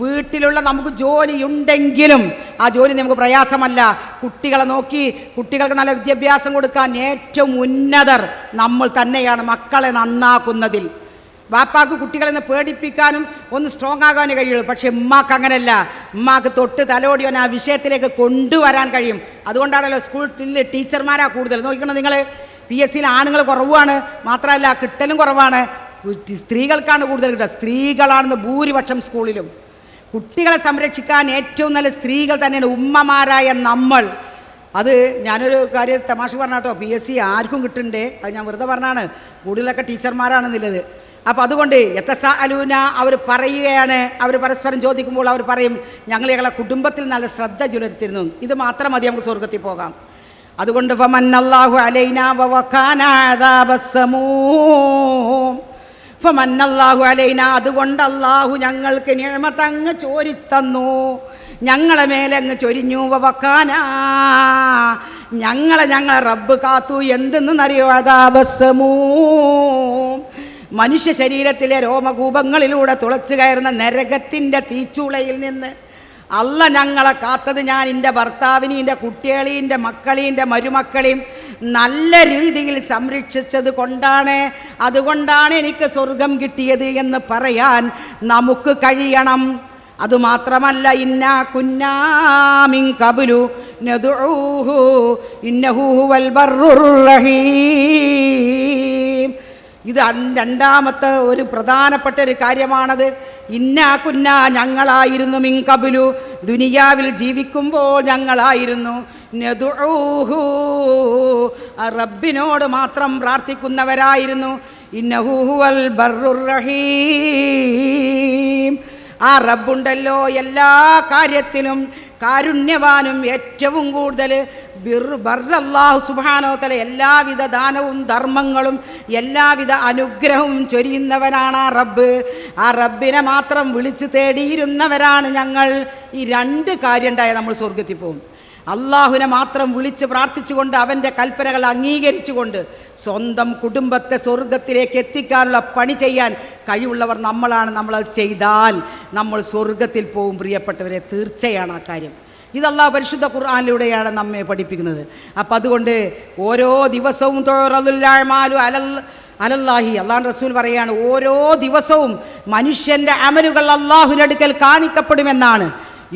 വീട്ടിലുള്ള നമുക്ക് ജോലി ഉണ്ടെങ്കിലും ആ ജോലി നമുക്ക് പ്രയാസമല്ല. കുട്ടികളെ നോക്കി കുട്ടികൾക്ക് നല്ല വിദ്യാഭ്യാസം കൊടുക്കാൻ ഏറ്റവും ഉന്നതർ നമ്മൾ തന്നെയാണ്, മക്കളെ നന്നാക്കുന്നതിൽ. ബാപ്പാക്ക് കുട്ടികളെ നിന്ന് പേടിപ്പിക്കാനും ഒന്ന് സ്ട്രോങ് ആകാനേ കഴിയുള്ളൂ. പക്ഷെ ഉമ്മാക്ക് അങ്ങനെയല്ല. ഉമ്മാക്ക് തൊട്ട് തലോടിയോൻ ആ വിഷയത്തിലേക്ക് കൊണ്ടുവരാൻ കഴിയും. അതുകൊണ്ടാണല്ലോ സ്കൂളിൽ ടീച്ചർമാരാ കൂടുതൽ. നോക്കണം നിങ്ങൾ, PSCയിൽ ആണുങ്ങൾ കുറവാണ്, മാത്രമല്ല കിട്ടലും കുറവാണ്. സ്ത്രീകൾക്കാണ് കൂടുതൽ കിട്ടുക. സ്ത്രീകളാണെന്ന് ഭൂരിപക്ഷം സ്കൂളിലും. കുട്ടികളെ സംരക്ഷിക്കാൻ ഏറ്റവും നല്ല സ്ത്രീകൾ തന്നെയാണ്, ഉമ്മമാരായ നമ്മൾ. അത് ഞാനൊരു കാര്യം തമാശ പറഞ്ഞാട്ടോ, PSC ആർക്കും കിട്ടണ്ടേ, അത് ഞാൻ വെറുതെ പറഞ്ഞാണ്, കൂടുതലൊക്കെ ടീച്ചർമാരാണെന്നുള്ളത്. അപ്പോൾ അതുകൊണ്ട് യതസഅലൂന, അവർ പറയുകയാണ്, അവർ പരസ്പരം ചോദിക്കുമ്പോൾ അവർ പറയും, ഞങ്ങളെ കുടുംബത്തിൽ നല്ല ശ്രദ്ധ പുലർത്തിയിരുന്നു, ഇത് മാത്രം മതി നമുക്ക് സ്വർഗത്തിൽ പോകാം. അതുകൊണ്ട് ഫമന്നല്ലാഹു അലൈനാ വവഖാന അദാബസ്സമൂം, ഫമന്നല്ലാഹു അലൈനാ, അതുകൊണ്ട് അല്ലാഹു ഞങ്ങൾക്ക് നിഅമത്ത് അങ്ങ് ചോരിത്തന്നു, ഞങ്ങളെ മേലെ അങ്ങ് ചൊരിഞ്ഞു. വവഖാന, ഞങ്ങളെ റബ്ബ് കാത്തു. എന്തെന്നറിയോ? അദാബസ്സമൂം, മനുഷ്യ ശരീരത്തിലെ രോമകൂപങ്ങളിലൂടെ തുളച്ചു കയറുന്ന നരകത്തിൻ്റെ തീച്ചൂളയിൽ നിന്ന് അല്ല ഞങ്ങളെ കാത്തത്. ഞാൻ എൻ്റെ ഭർത്താവിനെയും എൻ്റെ കുട്ടികളെയും എൻ്റെ മക്കളെയും എൻ്റെ മരുമക്കളെയും നല്ല രീതിയിൽ സംരക്ഷിച്ചത് കൊണ്ടാണ്, അതുകൊണ്ടാണ് എനിക്ക് സ്വർഗം കിട്ടിയത് എന്ന് പറയാൻ നമുക്ക് കഴിയണം. അതുമാത്രമല്ല, ഇന്നാ കുന്നാ മിൻ ഖബ്ലു നദ്ഉഹു ഇന്നഹു ഹുവൽ ബർറുർ റഹീം, ഇത് രണ്ടാമത്തെ ഒരു പ്രധാനപ്പെട്ട ഒരു കാര്യമാണത്. ഇന്നാ കുന്നാ, ഞങ്ങളായിരുന്നു മിൻ ഖബ്ലു, ദുനിയാവിൽ ജീവിക്കുമ്പോൾ ഞങ്ങളായിരുന്നു, നദുഊഹു, റബ്ബിനോട് മാത്രം പ്രാർത്ഥിക്കുന്നവരായിരുന്നു, ഇന്നഹു ഹുവൽ ബർറുർ റഹീം. ആ റബ്ബുണ്ടല്ലോ എല്ലാ കാര്യത്തിലും കാരുണ്യവാനും ഏറ്റവും കൂടുതൽ അല്ലാഹു സുബ്ഹാനഹു വ തആല എല്ലാവിധ ദാനവും ധർമ്മങ്ങളും എല്ലാവിധ അനുഗ്രഹവും ചൊരിയുന്നവനാണ് ആ റബ്ബ്. ആ റബ്ബിനെ മാത്രം വിളിച്ചു തേടിയിരുന്നവരാണ് ഞങ്ങൾ. ഈ രണ്ട് കാര്യം ഉണ്ടായാൽ നമ്മൾ സ്വർഗത്തിൽ പോകും. അള്ളാഹുവിനെ മാത്രം വിളിച്ച് പ്രാർത്ഥിച്ചുകൊണ്ട് അവൻ്റെ കൽപ്പനകൾ അംഗീകരിച്ചുകൊണ്ട് സ്വന്തം കുടുംബത്തെ സ്വർഗത്തിലേക്ക് എത്തിക്കാനുള്ള പണി ചെയ്യാൻ കഴിവുള്ളവർ നമ്മളാണ്. നമ്മളത് ചെയ്താൽ നമ്മൾ സ്വർഗത്തിൽ പോകും പ്രിയപ്പെട്ടവരെ, തീർച്ചയാണ് ആ കാര്യം. ഇത് അല്ലാഹു പരിശുദ്ധ ഖുർആനിലൂടെയാണ് നമ്മെ പഠിപ്പിക്കുന്നത്. അപ്പം അതുകൊണ്ട് ഓരോ ദിവസവും അലല്ലാഹി, അള്ളാഹു റസൂൽ പറയാണ്, ഓരോ ദിവസവും മനുഷ്യൻ്റെ അമലുകൾ അള്ളാഹുവിൻ്റെ അടുക്കൽ കാണിക്കപ്പെടുമെന്നാണ്.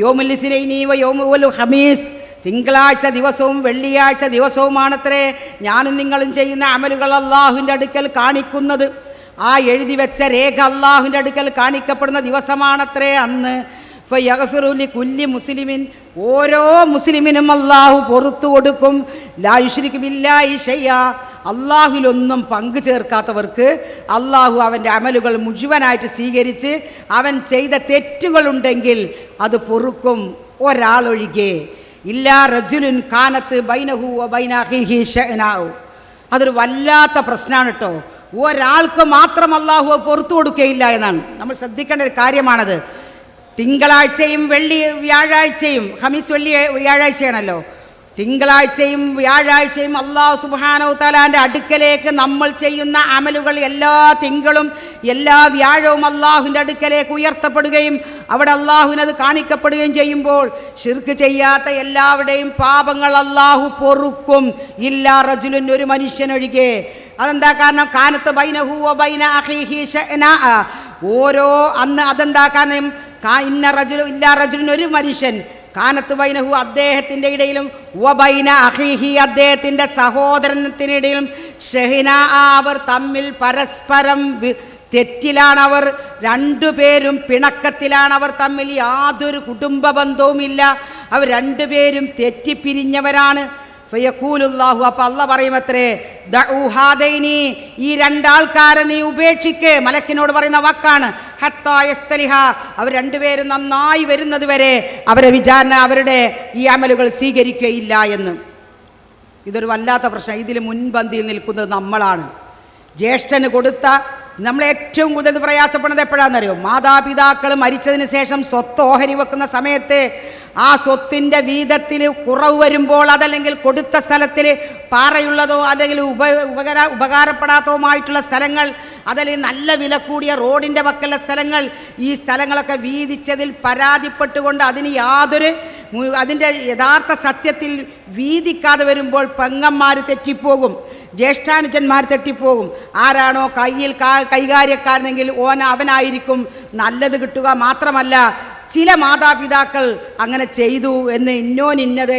യൗമുൽ ഇസ്നൈനി വ യൗമുൽ ഖമീസ്, തിങ്കളാഴ്ച ദിവസവും വെള്ളിയാഴ്ച ദിവസവുമാണത്രേ ഞാനും നിങ്ങളും ചെയ്യുന്ന അമലുകൾ അള്ളാഹുവിൻ്റെ അടുക്കൽ കാണിക്കുന്നത്. ആ എഴുതി വെച്ച രേഖ അള്ളാഹുവിൻ്റെ അടുക്കൽ കാണിക്കപ്പെടുന്ന ദിവസമാണത്രേ അന്ന്. ഫയഗ്ഫിറു ലികുല്ലി മുസ്ലിമിൻ, ഓരോ മുസ്ലിമിനും അള്ളാഹു പുറത്തു കൊടുക്കും. ലാ യുശ്രികു ബില്ലാഹി ഷൈഅ, അള്ളാഹുവിലൊന്നും പങ്കു ചേർക്കാത്തവർക്ക് അള്ളാഹു അവൻ്റെ അമലുകൾ മുഴുവനായിട്ട് സ്വീകരിച്ച് അവൻ ചെയ്ത തെറ്റുകളുണ്ടെങ്കിൽ അത് പൊറുക്കും, ഒരാളൊഴികെ. ഇല്ലാ റജുലുൻ കാനത്ത് ബൈനഹു വ ബൈന അഖീഹി ശഅനാഉ, അതൊരു വല്ലാത്ത പ്രശ്നമാണ് കേട്ടോ. ഒരാൾക്ക് മാത്രം അള്ളാഹു പുറത്തു കൊടുക്കുകയില്ല എന്നാണ്. നമ്മൾ ശ്രദ്ധിക്കേണ്ട ഒരു കാര്യമാണത്. തിങ്കളാഴ്ചയും വ്യാഴാഴ്ചയും, ഖമീസ് വെള്ളി വ്യാഴാഴ്ചയാണല്ലോ, തിങ്കളാഴ്ചയും വ്യാഴാഴ്ചയും അല്ലാഹു സുബ്ഹാനഹു തആലാന്റെ അടുക്കലേക്ക് നമ്മൾ ചെയ്യുന്ന അമലുകൾ എല്ലാ തിങ്കളും എല്ലാ വ്യാഴവും അള്ളാഹുവിൻ്റെ അടുക്കലേക്ക് ഉയർത്തപ്പെടുകയും അവിടെ അള്ളാഹുവിനത് കാണിക്കപ്പെടുകയും ചെയ്യുമ്പോൾ ശിർക്ക് ചെയ്യാത്ത എല്ലാവരുടെയും പാപങ്ങൾ അള്ളാഹു പൊറുക്കും. ഇല്ലാ റജുലുൻ, ഒരു മനുഷ്യനൊഴികെ. അതെന്താ കാരണം? കാനത്ത് ബൈനഹു വ ബൈന അഖീഹി ശഅനാ, ഓരോ അന്ന് അതെന്താ കാരണം? ഇല്ലാ റജുലുൻ, ഒരു മനുഷ്യൻ, കാനത്ത് ബൈനഹു, അദ്ദേഹത്തിൻ്റെ ഇടയിലും, വബൈന അഖീഹി, അദ്ദേഹത്തിൻ്റെ സഹോദരത്തിനിടയിലും, ഷഹ്നാ, അവർ തമ്മിൽ പരസ്പരം തെറ്റിലാണ്, അവർ രണ്ടുപേരും പിണക്കത്തിലാണ്, അവർ തമ്മിൽ യാതൊരു കുടുംബ ബന്ധവുമില്ല, അവർ രണ്ടുപേരും തെറ്റിപ്പിരിഞ്ഞവരാണ്. ഫയഖൂലുല്ലാഹു, അപ്പം അല്ലാഹ് പറയുമത്രേ, ദഉ ഹാദൈനി, ഈ രണ്ടാൾക്കാരെ നീ ഉപേക്ഷിക്ക്. മലക്കിനോട് പറയുന്ന വാക്കാണ്. ഹത്താ യസ്തലിഹ, അവർ രണ്ടുപേരും നന്നായി വരുന്നത് വരെ അവരെ വിചാരണ, അവരുടെ ഈ അമലുകൾ സ്വീകരിക്കുകയില്ല എന്ന്. ഇതൊരു വല്ലാത്ത പ്രശ്നം. ഇതിൽ മുൻപന്തിയിൽ നിൽക്കുന്നത് നമ്മളാണ്. ജ്യേഷ്ഠന് കൊടുത്ത, നമ്മൾ ഏറ്റവും കൂടുതൽ പ്രയാസപ്പെടുന്നത് എപ്പോഴാണെന്നറിയോ? മാതാപിതാക്കൾ മരിച്ചതിന് ശേഷം സ്വത്ത് ഓഹരി വെക്കുന്ന സമയത്ത് ആ സ്വത്തിൻ്റെ വീതത്തിൽ കുറവ് വരുമ്പോൾ, അതല്ലെങ്കിൽ കൊടുത്ത സ്ഥലത്തിൽ പാറയുള്ളതോ അല്ലെങ്കിൽ ഉപകാരപ്പെടാത്തതുമായിട്ടുള്ള സ്ഥലങ്ങൾ, അതല്ലെങ്കിൽ നല്ല വില കൂടിയ റോഡിൻ്റെ വക്കലുള്ള സ്ഥലങ്ങൾ, ഈ സ്ഥലങ്ങളൊക്കെ വീതിച്ചതിൽ പരാതിപ്പെട്ടുകൊണ്ട് അതിൻ്റെ യഥാർത്ഥ സത്യത്തിൽ വീതിക്കാതെ വരുമ്പോൾ പെങ്ങന്മാർ തെറ്റിപ്പോകും, ജ്യേഷ്ഠാനുജന്മാർ തെറ്റിപ്പോകും. ആരാണോ കൈകാര്യക്കാരനെങ്കിൽ അവനായിരിക്കും നല്ലത് കിട്ടുക. മാത്രമല്ല, ചില മാതാപിതാക്കൾ അങ്ങനെ ചെയ്തു എന്ന് ഇന്നോനിന്നത്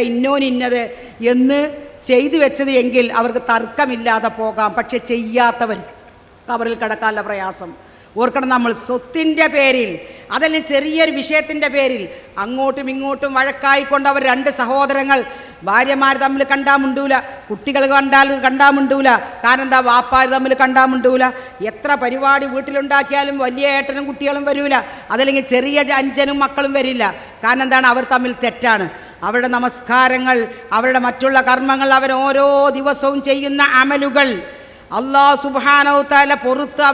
എന്ന് ചെയ്തു വെച്ചത് എങ്കിൽ അവർക്ക് തർക്കമില്ലാതെ പോകാം. പക്ഷെ ചെയ്യാത്തവർ, അവരിൽ കിടക്കാനുള്ള പ്രയാസം ഓർക്കണം. നമ്മൾ സ്വത്തിൻ്റെ പേരിൽ, അതല്ലെങ്കിൽ ചെറിയൊരു വിഷയത്തിൻ്റെ പേരിൽ അങ്ങോട്ടും ഇങ്ങോട്ടും വഴക്കായിക്കൊണ്ട് അവർ രണ്ട് സഹോദരങ്ങൾ, ഭാര്യമാർ തമ്മിൽ കണ്ടാൽ മുണ്ടൂല, കുട്ടികൾ കണ്ടാൽ മുണ്ടൂല. കാരണം എന്താ? വാപ്പാർ തമ്മിൽ കണ്ടാൽ മുണ്ടൂല. എത്ര പരിപാടി വീട്ടിലുണ്ടാക്കിയാലും വലിയ ഏട്ടനും കുട്ടികളും വരൂല, അതല്ലെങ്കിൽ ചെറിയ അഞ്ചനും മക്കളും വരില്ല. കാരണം എന്താണ്? അവർ തമ്മിൽ തെറ്റാണ്. അവരുടെ നമസ്കാരങ്ങൾ, അവരുടെ മറ്റുള്ള കർമ്മങ്ങൾ, അവർ ഓരോ ദിവസവും ചെയ്യുന്ന അമലുകൾ അല്ലാഹു സുബ്ഹാനഹു തആല പൊറുത്ത്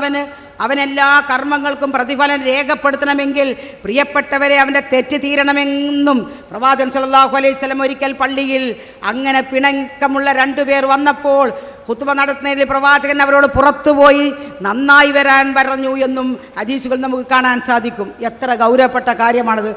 അവനെല്ലാ കർമ്മങ്ങൾക്കും പ്രതിഫലം രേഖപ്പെടുത്തണമെങ്കിൽ പ്രിയപ്പെട്ടവരെ അവൻ്റെ തെറ്റ് തീരണമെന്നും പ്രവാചകൻ സല്ലല്ലാഹു അലൈഹി വസല്ലം ഒരിക്കൽ പള്ളിയിൽ അങ്ങനെ പിണക്കമുള്ള രണ്ടുപേർ വന്നപ്പോൾ ഖുത്ബ നടത്തുന്നതിൽ പ്രവാചകൻ അവരോട് പുറത്തുപോയി നന്നായി വരാൻ പറഞ്ഞു എന്നും ഹദീസുകൾ നമുക്ക് കാണാൻ സാധിക്കും. എത്ര ഗൗരവപ്പെട്ട കാര്യമാണത്.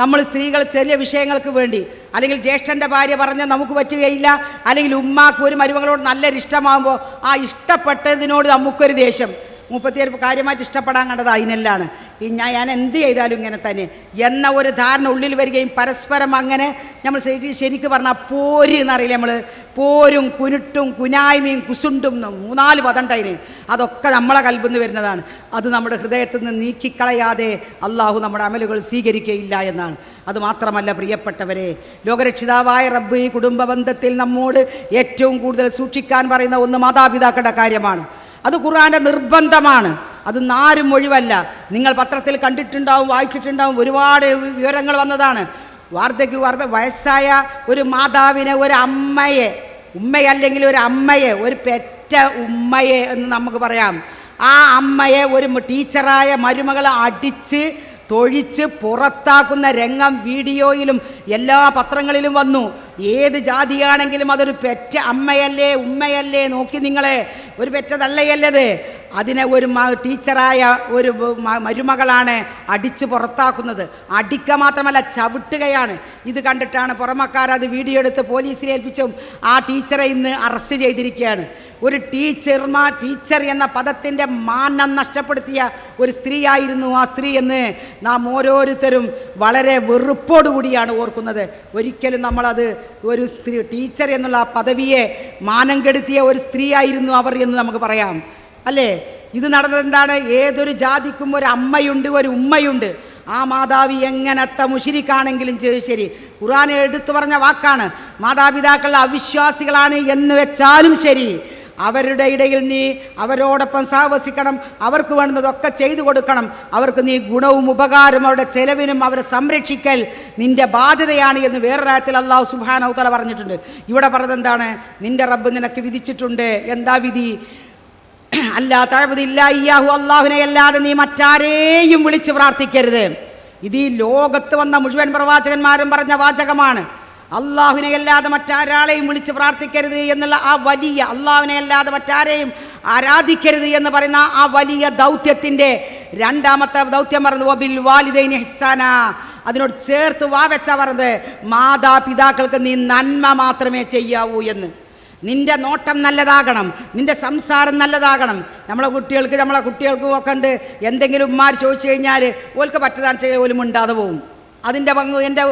നമ്മൾ സ്ത്രീകൾ ചെറിയ വിഷയങ്ങൾക്ക് വേണ്ടി, അല്ലെങ്കിൽ ജ്യേഷ്ഠൻ്റെ ഭാര്യ പറഞ്ഞാൽ നമുക്ക് പറ്റുകയില്ല, അല്ലെങ്കിൽ ഉമ്മാക്ക് ഒരു മരുമകളോട് നല്ലൊരു ഇഷ്ടമാകുമ്പോൾ ആ ഇഷ്ടപ്പെട്ടതിനോട് നമുക്കൊരു ദേഷ്യം, മുപ്പത്തിയേഴ് കാര്യമായിട്ട് ഇഷ്ടപ്പെടാൻ കണ്ടത് അതിനെല്ലാണ്. ഈ ഞാൻ എന്ത് ചെയ്താലും ഇങ്ങനെ തന്നെ എന്ന ഒരു ധാരണ ഉള്ളിൽ വരികയും പരസ്പരം അങ്ങനെ നമ്മൾ ശരിക്ക് പറഞ്ഞാൽ പോര് എന്നറിയില്ല, നമ്മൾ പോരും കുരുട്ടും കുനായ്മയും കുസുണ്ടും 3-4 പദണ്ടതിന് അതൊക്കെ നമ്മളെ കൽബിന്ന് വരുന്നതാണ്. അത് നമ്മുടെ ഹൃദയത്തിൽ നിന്ന് നീക്കിക്കളയാതെ അള്ളാഹു നമ്മുടെ അമലുകൾ സ്വീകരിക്കുകയില്ല എന്നാണ്. അതുമാത്രമല്ല പ്രിയപ്പെട്ടവരെ, ലോകരക്ഷിതാവായ റബ്ബ് ഈ കുടുംബ ബന്ധത്തിൽ നമ്മോട് ഏറ്റവും കൂടുതൽ സൂക്ഷിക്കാൻ പറയുന്ന ഒന്ന് മാതാപിതാക്കളുടെ കാര്യമാണ്. അത് ഖുർആന്റെ നിർബന്ധമാണ്. അത് ആരും ഒഴിവല്ല. നിങ്ങൾ പത്രത്തിൽ കണ്ടിട്ടുണ്ടാവും, വായിച്ചിട്ടുണ്ടാവും, ഒരുപാട് വിവരങ്ങൾ വന്നതാണ്. വയസ്സായ ഒരു മാതാവിനെ, ഒരു അമ്മയെ, ഉമ്മയല്ലെങ്കിൽ ഒരു അമ്മയെ, ഒരു പെറ്റ ഉമ്മയെ എന്ന് നമുക്ക് പറയാം, ആ അമ്മയെ ഒരു ടീച്ചറായ മരുമകളെ അടിച്ച് തൊഴിച്ച് പുറത്താക്കുന്ന രംഗം വീഡിയോയിലും എല്ലാ പത്രങ്ങളിലും വന്നു. ഏത് ജാതിയാണെങ്കിലും അതൊരു പെറ്റ അമ്മയല്ലേ, ഉമ്മയല്ലേ, നോക്കി നിങ്ങളെ, ഒരു പെറ്റ തള്ളയല്ലത്. അതിനെ ഒരു ടീച്ചറായ ഒരു മരുമകളാണ് അടിച്ച് പുറത്താക്കുന്നത്. അടിക്കുക മാത്രമല്ല, ചവിട്ടുകയാണ്. ഇത് കണ്ടിട്ടാണ് പുറമക്കാരത് വീഡിയോ എടുത്ത് പോലീസിനെ ഏൽപ്പിച്ചും ആ ടീച്ചറെ ഇന്ന് അറസ്റ്റ് ചെയ്തിരിക്കുകയാണ്. ഒരു ടീച്ചർ എന്ന പദത്തിൻ്റെ മാനം നഷ്ടപ്പെടുത്തിയ ഒരു സ്ത്രീയായിരുന്നു ആ സ്ത്രീ എന്ന് നാം ഓരോരുത്തരും വളരെ വെറുപ്പോടുകൂടിയാണ് ഓർക്കുന്നത്. ഒരിക്കലും നമ്മളത് ഒരു സ്ത്രീ, ടീച്ചർ എന്നുള്ള ആ പദവിയെ മാനം കെടുത്തിയ ഒരു സ്ത്രീയായിരുന്നു അവർ എന്ന് നമുക്ക് പറയാം, അല്ലേ? ഇത് നടന്നത് എന്താണ്? ഏതൊരു ജാതിക്കും ഒരു അമ്മയുണ്ട്, ഒരു ഉമ്മയുണ്ട്. ആ മാതാവ് എങ്ങനത്തെ മുശിരിക്കാണെങ്കിലും ശരി, ഖുർആൻ എടുത്തു പറഞ്ഞ വാക്കാണ്. മാതാപിതാക്കൾ അവിശ്വാസികളാണ് എന്ന് വെച്ചാലും ശരി, അവരുടെ ഇടയിൽ നീ അവരോടൊപ്പം സഹവസിക്കണം, അവർക്ക് വേണ്ടുന്നതൊക്കെ ചെയ്തു കൊടുക്കണം, അവർക്ക് നീ ഗുണവും ഉപകാരവും അവരുടെ ചെലവിനും അവരെ സംരക്ഷിക്കൽ നിന്റെ ബാധ്യതയാണ് എന്ന് വേറൊരായത്തിൽ അല്ലാഹു സുബ്ഹാനഹു വ തആല പറഞ്ഞിട്ടുണ്ട്. ഇവിടെ പറഞ്ഞത് എന്താണ്? നിന്റെ റബ്ബ് നിനക്ക് വിധിച്ചിട്ടുണ്ട്. എന്താ വിധി? അല്ലാ തഅബുദില്ല ഇയ്യാഹു, അല്ലാഹുവിനെ അല്ലാതെ നീ മറ്റാരെയും വിളിച്ച് പ്രാർത്ഥിക്കരുത്. ഇത് ഈ ലോകത്ത് വന്ന മുഴുവൻ പ്രവാചകന്മാരും പറഞ്ഞ വാചകമാണ്. അള്ളാഹുവിനെ അല്ലാതെ മറ്റാരാളെയും വിളിച്ച് പ്രാർത്ഥിക്കരുത് എന്നുള്ള ആ വലിയ, അള്ളാഹുവിനെ അല്ലാതെ മറ്റാരെയും ആരാധിക്കരുത് എന്ന് പറയുന്ന ആ വലിയ ദൗത്യത്തിൻ്റെ രണ്ടാമത്തെ ദൗത്യം പറഞ്ഞത് വബിൽ വാലിദൈനി ഇഹ്സാന. അതിനോട് ചേർത്ത് വാവെച്ച പറഞ്ഞത് മാതാപിതാക്കൾക്ക് നീ നന്മ മാത്രമേ ചെയ്യാവൂ എന്ന്. നിന്റെ നോട്ടം നല്ലതാകണം, നിന്റെ സംസാരം നല്ലതാകണം. നമ്മളെ കുട്ടികൾക്കും ഒക്കെ ഉണ്ട്, എന്തെങ്കിലും ഉമ്മാർ ചോദിച്ചു കഴിഞ്ഞാൽ ഓൾക്ക് പറ്റതാണ് ചെയ്യാൻ പോലും ഉണ്ടാതെ പോവും. അതിൻ്റെ പങ്ക് എൻ്റെ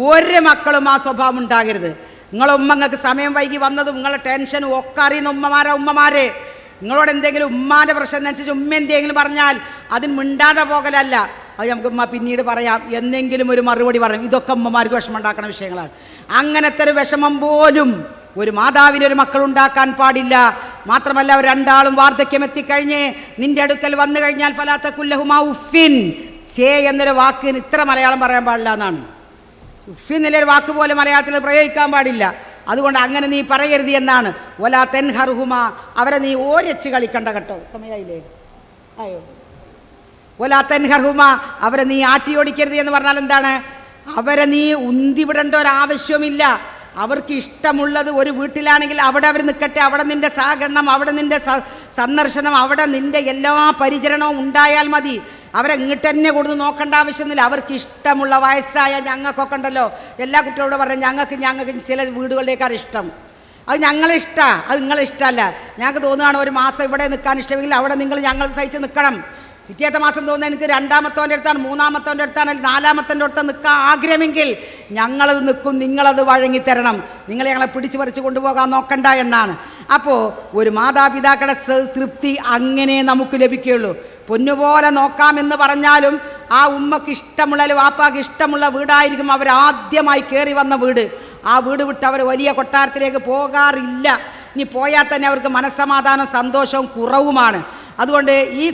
ഒരു മക്കളും ആ സ്വഭാവം ഉണ്ടാകരുത്. നിങ്ങളെ ഉമ്മങ്ങൾക്ക് സമയം വൈകി വന്നതും നിങ്ങളെ ടെൻഷനും ഒക്കെ അറിയുന്ന ഉമ്മമാരെ നിങ്ങളോട് എന്തെങ്കിലും ഉമ്മാൻ്റെ പ്രശ്നം അനുസരിച്ച് ഉമ്മ എന്തെങ്കിലും പറഞ്ഞാൽ അതിന് മിണ്ടാതെ പോകലല്ല, അത് നമുക്ക് ഉമ്മ പിന്നീട് പറയാം, എന്തെങ്കിലും ഒരു മറുപടി പറയും. ഇതൊക്കെ ഉമ്മമാർക്ക് വിഷമം ഉണ്ടാക്കുന്ന വിഷയങ്ങളാണ്. അങ്ങനത്തെ ഒരു വിഷമം പോലും ഒരു മാതാവിന് ഒരു മക്കളുണ്ടാക്കാൻ പാടില്ല. മാത്രമല്ല അവർ രണ്ടാളും വാർദ്ധക്യം എത്തിക്കഴിഞ്ഞ് നിന്റെ അടുക്കൽ വന്നു കഴിഞ്ഞാൽ ഫലാത്ത കുല്ലഹുമാ ഉഫിൻ, ചേ എന്നൊരു വാക്കിന് ഇത്ര മലയാളം പറയാൻ പാടില്ല എന്നാണ്. ഉഫിൻ എന്നൊരു വാക്ക് പോലെ മലയാളത്തിൽ പ്രയോഗിക്കാൻ പാടില്ല. അതുകൊണ്ട് അങ്ങനെ നീ പറയരുത് എന്നാണ്. വലാ തൻഹർഹുമാ, അവരെ നീ ഓരച്ച് കളിക്കണ്ട കേട്ടോ. സമയമായില്ലേ? ആയോ? വലാ തൻഹർഹുമാ, അവരെ നീ ആട്ടിയോടിക്കരുത് എന്ന് പറഞ്ഞാൽ എന്താണ്? അവരെ നീ ഉന്തിവിടേണ്ട ഒരാവശ്യമില്ല. അവർക്ക് ഇഷ്ടമുള്ളത് ഒരു വീട്ടിലാണെങ്കിൽ അവിടെ അവർ നിൽക്കട്ടെ, അവിടെ നിൻ്റെ സഹകരണം, അവിടെ നിൻ്റെ സന്ദർശനം, അവിടെ നിൻ്റെ എല്ലാ പരിചരണവും ഉണ്ടായാൽ മതി. അവരെ ഇങ്ങോട്ട് തന്നെ കൊടുത്ത് നോക്കേണ്ട ആവശ്യമൊന്നുമില്ല. അവർക്ക് ഇഷ്ടമുള്ള വയസ്സായ ഞങ്ങൾക്കൊക്കെ ഉണ്ടല്ലോ, എല്ലാ കുട്ടികളോട് പറഞ്ഞാൽ ഞങ്ങൾക്ക് ചില വീടുകളിലേക്കാണ് ഇഷ്ടം. അത് ഞങ്ങളെ ഇഷ്ടമാണ്, അത് നിങ്ങളെ ഇഷ്ടമല്ല. ഞങ്ങൾക്ക് തോന്നുകയാണ് ഒരു മാസം ഇവിടെ നിൽക്കാൻ ഇഷ്ടമെങ്കിൽ അവിടെ നിങ്ങൾ ഞങ്ങൾ സഹിച്ച് നിൽക്കണം. പിറ്റേത്തെ മാസം തോന്നുന്നത് എനിക്ക് രണ്ടാമത്തവൻ്റെ അടുത്താണ്, മൂന്നാമത്തവൻ്റെ അടുത്താണ്, അല്ലെങ്കിൽ നാലാമത്തവൻ്റെ അടുത്താണ് നിൽക്കാൻ ആഗ്രഹമെങ്കിൽ ഞങ്ങളത് നിൽക്കും, നിങ്ങളത് വഴങ്ങിത്തരണം, നിങ്ങൾ ഞങ്ങളെ പിടിച്ചു പറിച്ച് കൊണ്ടുപോകാൻ നോക്കണ്ട എന്നാണ്. അപ്പോൾ ഒരു മാതാപിതാക്കളുടെ തൃപ്തി അങ്ങനെ നമുക്ക് ലഭിക്കുകയുള്ളൂ. പൊന്നുപോലെ നോക്കാമെന്ന് പറഞ്ഞാലും ആ ഉമ്മക്ക് ഇഷ്ടമുള്ള, വാപ്പാക്ക് ഇഷ്ടമുള്ള വീടായിരിക്കും അവരാദ്യമായി കയറി വന്ന വീട്. ആ വീട് വിട്ട് അവർ വലിയ കൊട്ടാരത്തിലേക്ക് പോകാറില്ല. ഇനി പോയാൽ തന്നെ അവർക്ക് മനസ്സമാധാനവും സന്തോഷവും കുറവുമാണ്. അതുകൊണ്ട് ഈ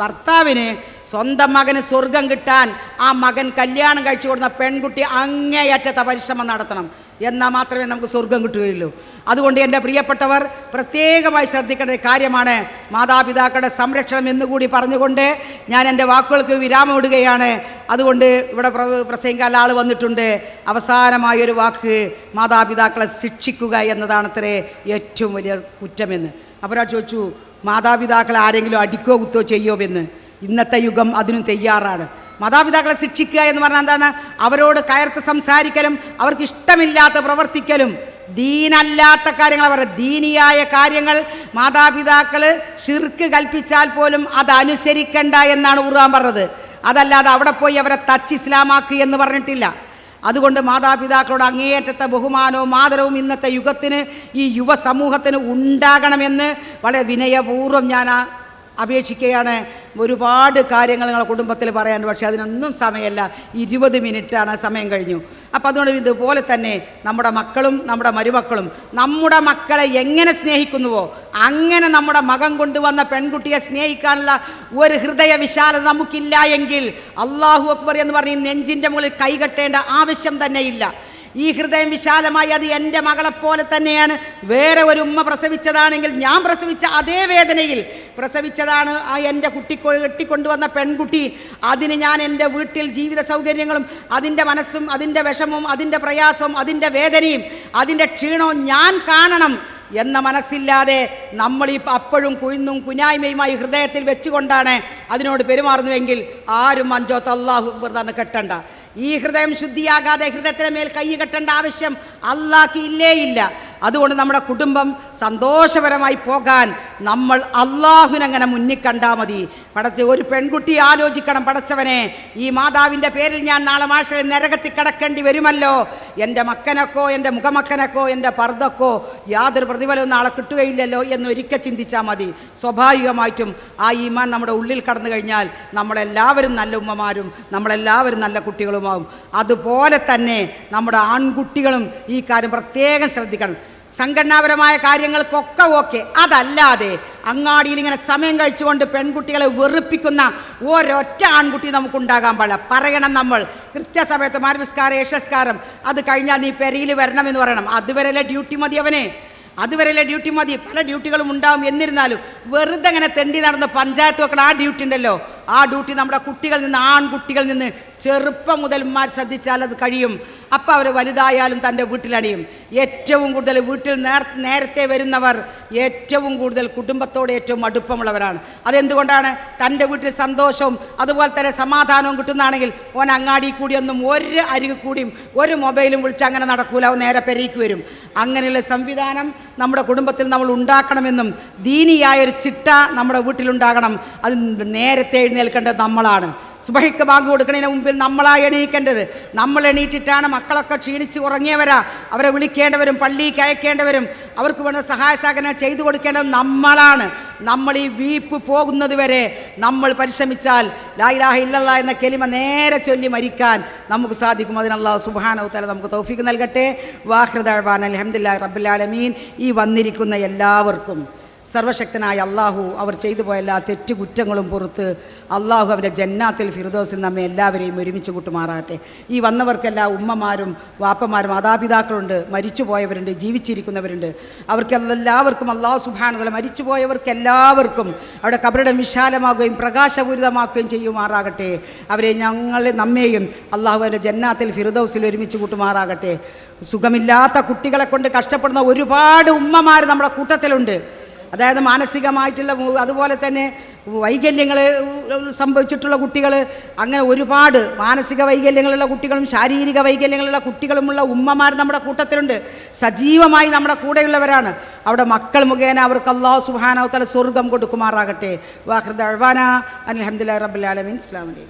ഭർത്താവിന് സ്വന്തം മകന് സ്വർഗം കിട്ടാൻ ആ മകൻ കല്യാണം കഴിച്ചു കൊടുക്കുന്ന പെൺകുട്ടി അങ്ങേയറ്റത്തെ പരിശ്രമം നടത്തണം, എന്നാൽ മാത്രമേ നമുക്ക് സ്വർഗം കിട്ടുകയുള്ളൂ. അതുകൊണ്ട് എൻ്റെ പ്രിയപ്പെട്ടവർ പ്രത്യേകമായി ശ്രദ്ധിക്കേണ്ട കാര്യമാണ് മാതാപിതാക്കളുടെ സംരക്ഷണം എന്നുകൂടി പറഞ്ഞുകൊണ്ട് ഞാൻ എൻ്റെ വാക്കുകൾക്ക് വിരാമമിടുകയാണ്. അതുകൊണ്ട് ഇവിടെ പ്രസംഗിക്കാൻ ആൾ വന്നിട്ടുണ്ട്. അവസാനമായൊരു വാക്ക്, മാതാപിതാക്കളെ ശിക്ഷിക്കുക എന്നതാണ് അത്രേ ഏറ്റവും വലിയ കുറ്റമെന്ന്. അപ്പോൾ ചോദിച്ചു, മാതാപിതാക്കളെ ആരെങ്കിലും അടിക്കോ കുത്തോ ചെയ്യോ എന്ന്. ഇന്നത്തെ യുഗം അതിനും തയ്യാറാണ്. മാതാപിതാക്കളെ ശിക്ഷിക്കുക എന്ന് പറഞ്ഞാൽ എന്താണ്? അവരോട് കയർത്ത് സംസാരിക്കലും അവർക്ക് ഇഷ്ടമില്ലാത്ത പ്രവർത്തിക്കലും ദീനല്ലാത്ത കാര്യങ്ങൾ പറയുക. ദീനിയായ കാര്യങ്ങൾ മാതാപിതാക്കൾ ഷിർക്ക് കൽപ്പിച്ചാൽ പോലും അതനുസരിക്കണ്ട എന്നാണ് ഖുർആൻ പറഞ്ഞത്. അതല്ലാതെ അവിടെ പോയി അവരെ തച്ച് ഇസ്ലാമാക്കി എന്ന് പറഞ്ഞിട്ടില്ല. അതുകൊണ്ട് മാതാപിതാക്കളോട് അങ്ങേയറ്റത്തെ ബഹുമാനവും ആദരവും ഇന്നത്തെ യുഗത്തിന്, ഈ യുവ സമൂഹത്തിന് ഉണ്ടാകണമെന്ന് വളരെ വിനയപൂർവ്വം ഞാൻ അപേക്ഷിക്കുകയാണ്. ഒരുപാട് കാര്യങ്ങൾ നിങ്ങളുടെ കുടുംബത്തിൽ പറയാനുണ്ട്, പക്ഷേ അതിനൊന്നും സമയമല്ല. 20 മിനിറ്റാണ്, സമയം കഴിഞ്ഞു. അപ്പോൾ അതുകൊണ്ട് ഇതുപോലെ തന്നെ നമ്മുടെ മക്കളും നമ്മുടെ മരുമക്കളും നമ്മുടെ മക്കളെ എങ്ങനെ സ്നേഹിക്കുന്നുവോ അങ്ങനെ നമ്മുടെ മകൻ കൊണ്ടുവന്ന പെൺകുട്ടിയെ സ്നേഹിക്കാനുള്ള ഒരു ഹൃദയ വിശാലത നമുക്കില്ല എങ്കിൽ അല്ലാഹു അക്ബർ എന്ന് പറഞ്ഞ് നെഞ്ചിൻ്റെ മുകളിൽ കൈകെട്ടേണ്ട ആവശ്യം തന്നെ ഇല്ല. ഈ ഹൃദയം വിശാലമായി അത് എൻ്റെ മകളെപ്പോലെ തന്നെയാണ്. വേറെ ഒരു ഉമ്മ പ്രസവിച്ചതാണെങ്കിൽ ഞാൻ പ്രസവിച്ച അതേ വേദനയിൽ പ്രസവിച്ചതാണ് ആ എൻ്റെ കെട്ടിക്കൊണ്ടുവന്ന പെൺകുട്ടി. അതിന് ഞാൻ എൻ്റെ വീട്ടിൽ ജീവിത സൗകര്യങ്ങളും അതിൻ്റെ മനസ്സും അതിൻ്റെ വിഷമവും അതിൻ്റെ പ്രയാസവും അതിൻ്റെ വേദനയും അതിൻ്റെ ക്ഷീണവും ഞാൻ കാണണം എന്ന മനസ്സില്ലാതെ നമ്മൾ ഈ അപ്പോഴും കുഴിന്നും കുഞ്ഞായ്മയുമായി ഹൃദയത്തിൽ വെച്ചുകൊണ്ടാണ് അതിനോട് പെരുമാറുന്നുവെങ്കിൽ ആരും അഞ്ചോത്ത് അല്ലാഹു അക്ബർ തന്നെ കെട്ടണ്ട. ഈ ഹൃദയം ശുദ്ധിയാകാതെ ഹൃദയത്തിന് മേൽ കൈ കെട്ടേണ്ട ആവശ്യം അല്ലാഹ്ക്ക് ഇല്ല. അതുകൊണ്ട് നമ്മുടെ കുടുംബം സന്തോഷപരമായി പോകാൻ നമ്മൾ അല്ലാഹുവിനങ്ങനെ മുന്നിൽ കണ്ടാൽ മതി. ഒരു പെൺകുട്ടി ആലോചിക്കണം, പടച്ചവനെ ഈ മാതാവിൻ്റെ പേരിൽ ഞാൻ നാളെ മാഷയിൽ നരകത്തിൽ കിടക്കേണ്ടി വരുമല്ലോ, എൻ്റെ മക്കനക്കോ എൻ്റെ മുഖമക്കനക്കോ എൻ്റെ പർദ്ദക്കോ യാതൊരു പ്രതിഫലവും നാളെ കിട്ടുകയില്ലല്ലോ എന്നൊരിക്കൽ ചിന്തിച്ചാൽ മതി. സ്വാഭാവികമായിട്ടും ആ ഈമാൻ നമ്മുടെ ഉള്ളിൽ കടന്നു കഴിഞ്ഞാൽ നമ്മളെല്ലാവരും നല്ല ഉമ്മമാരും നമ്മളെല്ലാവരും നല്ല കുട്ടികളുമാകും. അതുപോലെ തന്നെ നമ്മുടെ ആൺകുട്ടികളും ഈ കാര്യം പ്രത്യേകം ശ്രദ്ധിക്കണം. സംഘടനാപരമായ കാര്യങ്ങൾക്കൊക്കെ ഓക്കെ, അതല്ലാതെ അങ്ങാടിയിൽ ഇങ്ങനെ സമയം കഴിച്ചുകൊണ്ട് പെൺകുട്ടികളെ വെറുപ്പിക്കുന്ന ഒരൊറ്റ ആൺകുട്ടി നമുക്കുണ്ടാകാൻ പാടില്ല. പറയണം, നമ്മൾ കൃത്യസമയത്ത് മാനവിസ്കാരം യശസ്കാരം അത് കഴിഞ്ഞാൽ നീ പെരയിൽ വരണമെന്ന് പറയണം. അതുവരെയുള്ള ഡ്യൂട്ടി മതി അവനെ, അതുവരെയുള്ള ഡ്യൂട്ടി മതി. പല ഡ്യൂട്ടികളും ഉണ്ടാവും. എന്നിരുന്നാലും വെറുതെ അങ്ങനെ തെണ്ടി നടന്ന് പഞ്ചായത്ത് വെക്കണം ആ ഡ്യൂട്ടി ഉണ്ടല്ലോ, ആ ഡ്യൂട്ടി നമ്മുടെ കുട്ടികളിൽ നിന്ന് ആൺകുട്ടികളിൽ നിന്ന് ചെറുപ്പം മുതൽ ശ്രദ്ധിച്ചാൽ അത് കഴിയും. അപ്പം അവർ വലുതായാലും തൻ്റെ വീട്ടിലണിയും. ഏറ്റവും കൂടുതൽ വീട്ടിൽ നേരത്തെ വരുന്നവർ ഏറ്റവും കൂടുതൽ കുടുംബത്തോട് ഏറ്റവും അടുപ്പമുള്ളവരാണ്. അതെന്തുകൊണ്ടാണ്? തൻ്റെ വീട്ടിൽ സന്തോഷവും അതുപോലെ തന്നെ സമാധാനവും കിട്ടുന്നതാണെങ്കിൽ ഓൻ അങ്ങാടി കൂടിയൊന്നും ഒരു അരികു കൂടിയും ഒരു മൊബൈലും വിളിച്ച് അങ്ങനെ നടക്കൂല, അവൻ നേരെ പെരയ്ക്ക് വരും. അങ്ങനെയുള്ള സംവിധാനം നമ്മുടെ കുടുംബത്തിൽ നമ്മൾ ഉണ്ടാക്കണമെന്നും ദീനിയായൊരു ചിട്ട നമ്മുടെ വീട്ടിലുണ്ടാകണം. അത് നേരത്തെ എഴുന്നേൽക്കേണ്ടത് നമ്മളാണ്. സുബഹിക്ക് ബാങ്ക് കൊടുക്കുന്നതിന് മുമ്പിൽ നമ്മളായി എണീക്കേണ്ടത്. നമ്മൾ എണീറ്റിട്ടാണ് മക്കളൊക്കെ ക്ഷീണിച്ച് ഉറങ്ങിയവരാ, അവരെ വിളിക്കേണ്ടവരും പള്ളിക്ക് അയക്കേണ്ടവരും അവർക്ക് വേണ്ട സഹായ സഹകരണം ചെയ്തു കൊടുക്കേണ്ടത് നമ്മളാണ്. നമ്മൾ ഈ വീപ്പ് പോകുന്നത് വരെ നമ്മൾ പരിശ്രമിച്ചാൽ ലാ ഇലാഹ ഇല്ലല്ലാഹ് എന്ന കലിമ നേരെ ചൊല്ലി മരിക്കാൻ നമുക്ക് സാധിക്കും. അതിന് അല്ലാഹു സുബ്ഹാനഹു വ തആല നമുക്ക് തൗഫീഖ് നൽകട്ടെ. വാഖിറു ദഅ്വാനാ അൽഹംദുലില്ലാഹി റബ്ബിൽ ആലമീൻ. ഈ വന്നിരിക്കുന്ന എല്ലാവർക്കും സർവശക്തനായ അള്ളാഹു അവർ ചെയ്തു പോയ എല്ലാ തെറ്റുകുറ്റങ്ങളും പുറത്ത് അള്ളാഹു അവരുടെ ജന്നാത്തിൽ ഫിർദൗസിൽ നമ്മെ എല്ലാവരെയും ഒരുമിച്ച് കൂട്ടുമാറാകട്ടെ. ഈ വന്നവർക്കെല്ലാം ഉമ്മമാരും വാപ്പമാരും മാതാപിതാക്കളുണ്ട്, മരിച്ചുപോയവരുണ്ട്, ജീവിച്ചിരിക്കുന്നവരുണ്ട്. അവർക്കെല്ലാവർക്കും അള്ളാഹു സുബ്ഹാനഹു വ തആല മരിച്ചുപോയവർക്കെല്ലാവർക്കും അവിടെ ഖബറിടം വിശാലമാകുകയും പ്രകാശപൂരിതമാക്കുകയും ചെയ്യുമാറാകട്ടെ. അവരെ നമ്മെയും അള്ളാഹു അവരുടെ ജന്നാത്തിൽ ഫിർദൗസിൽ ഒരുമിച്ച് കൂട്ടുമാറാകട്ടെ. സുഖമില്ലാത്ത കുട്ടികളെ കൊണ്ട് കഷ്ടപ്പെടുന്ന ഒരുപാട് ഉമ്മമാർ നമ്മുടെ കൂട്ടത്തിലുണ്ട്. അതായത് മാനസികമായിട്ടുള്ള അതുപോലെ തന്നെ വൈകല്യങ്ങൾ സംഭവിച്ചിട്ടുള്ള കുട്ടികൾ, അങ്ങനെ ഒരുപാട് മാനസിക വൈകല്യങ്ങളുള്ള കുട്ടികളും ശാരീരിക വൈകല്യങ്ങളുള്ള കുട്ടികളുമുള്ള ഉമ്മമാർ നമ്മുടെ കൂട്ടത്തിലുണ്ട്. സജീവമായി നമ്മുടെ കൂടെയുള്ളവരാണ്. അവിടെ മക്കൾ മുഖേന അവർക്ക് അല്ലാഹു സുബ്ഹാനഹു വ തആല സ്വർഗ്ഗം കൊടുക്കുമാറാകട്ടെ. വാഖിറു ദഅ്വാനാ അൽഹംദുലില്ലാഹി റബ്ബിൽ ആലമീൻ. അസ്സലാമു അലൈക്കും.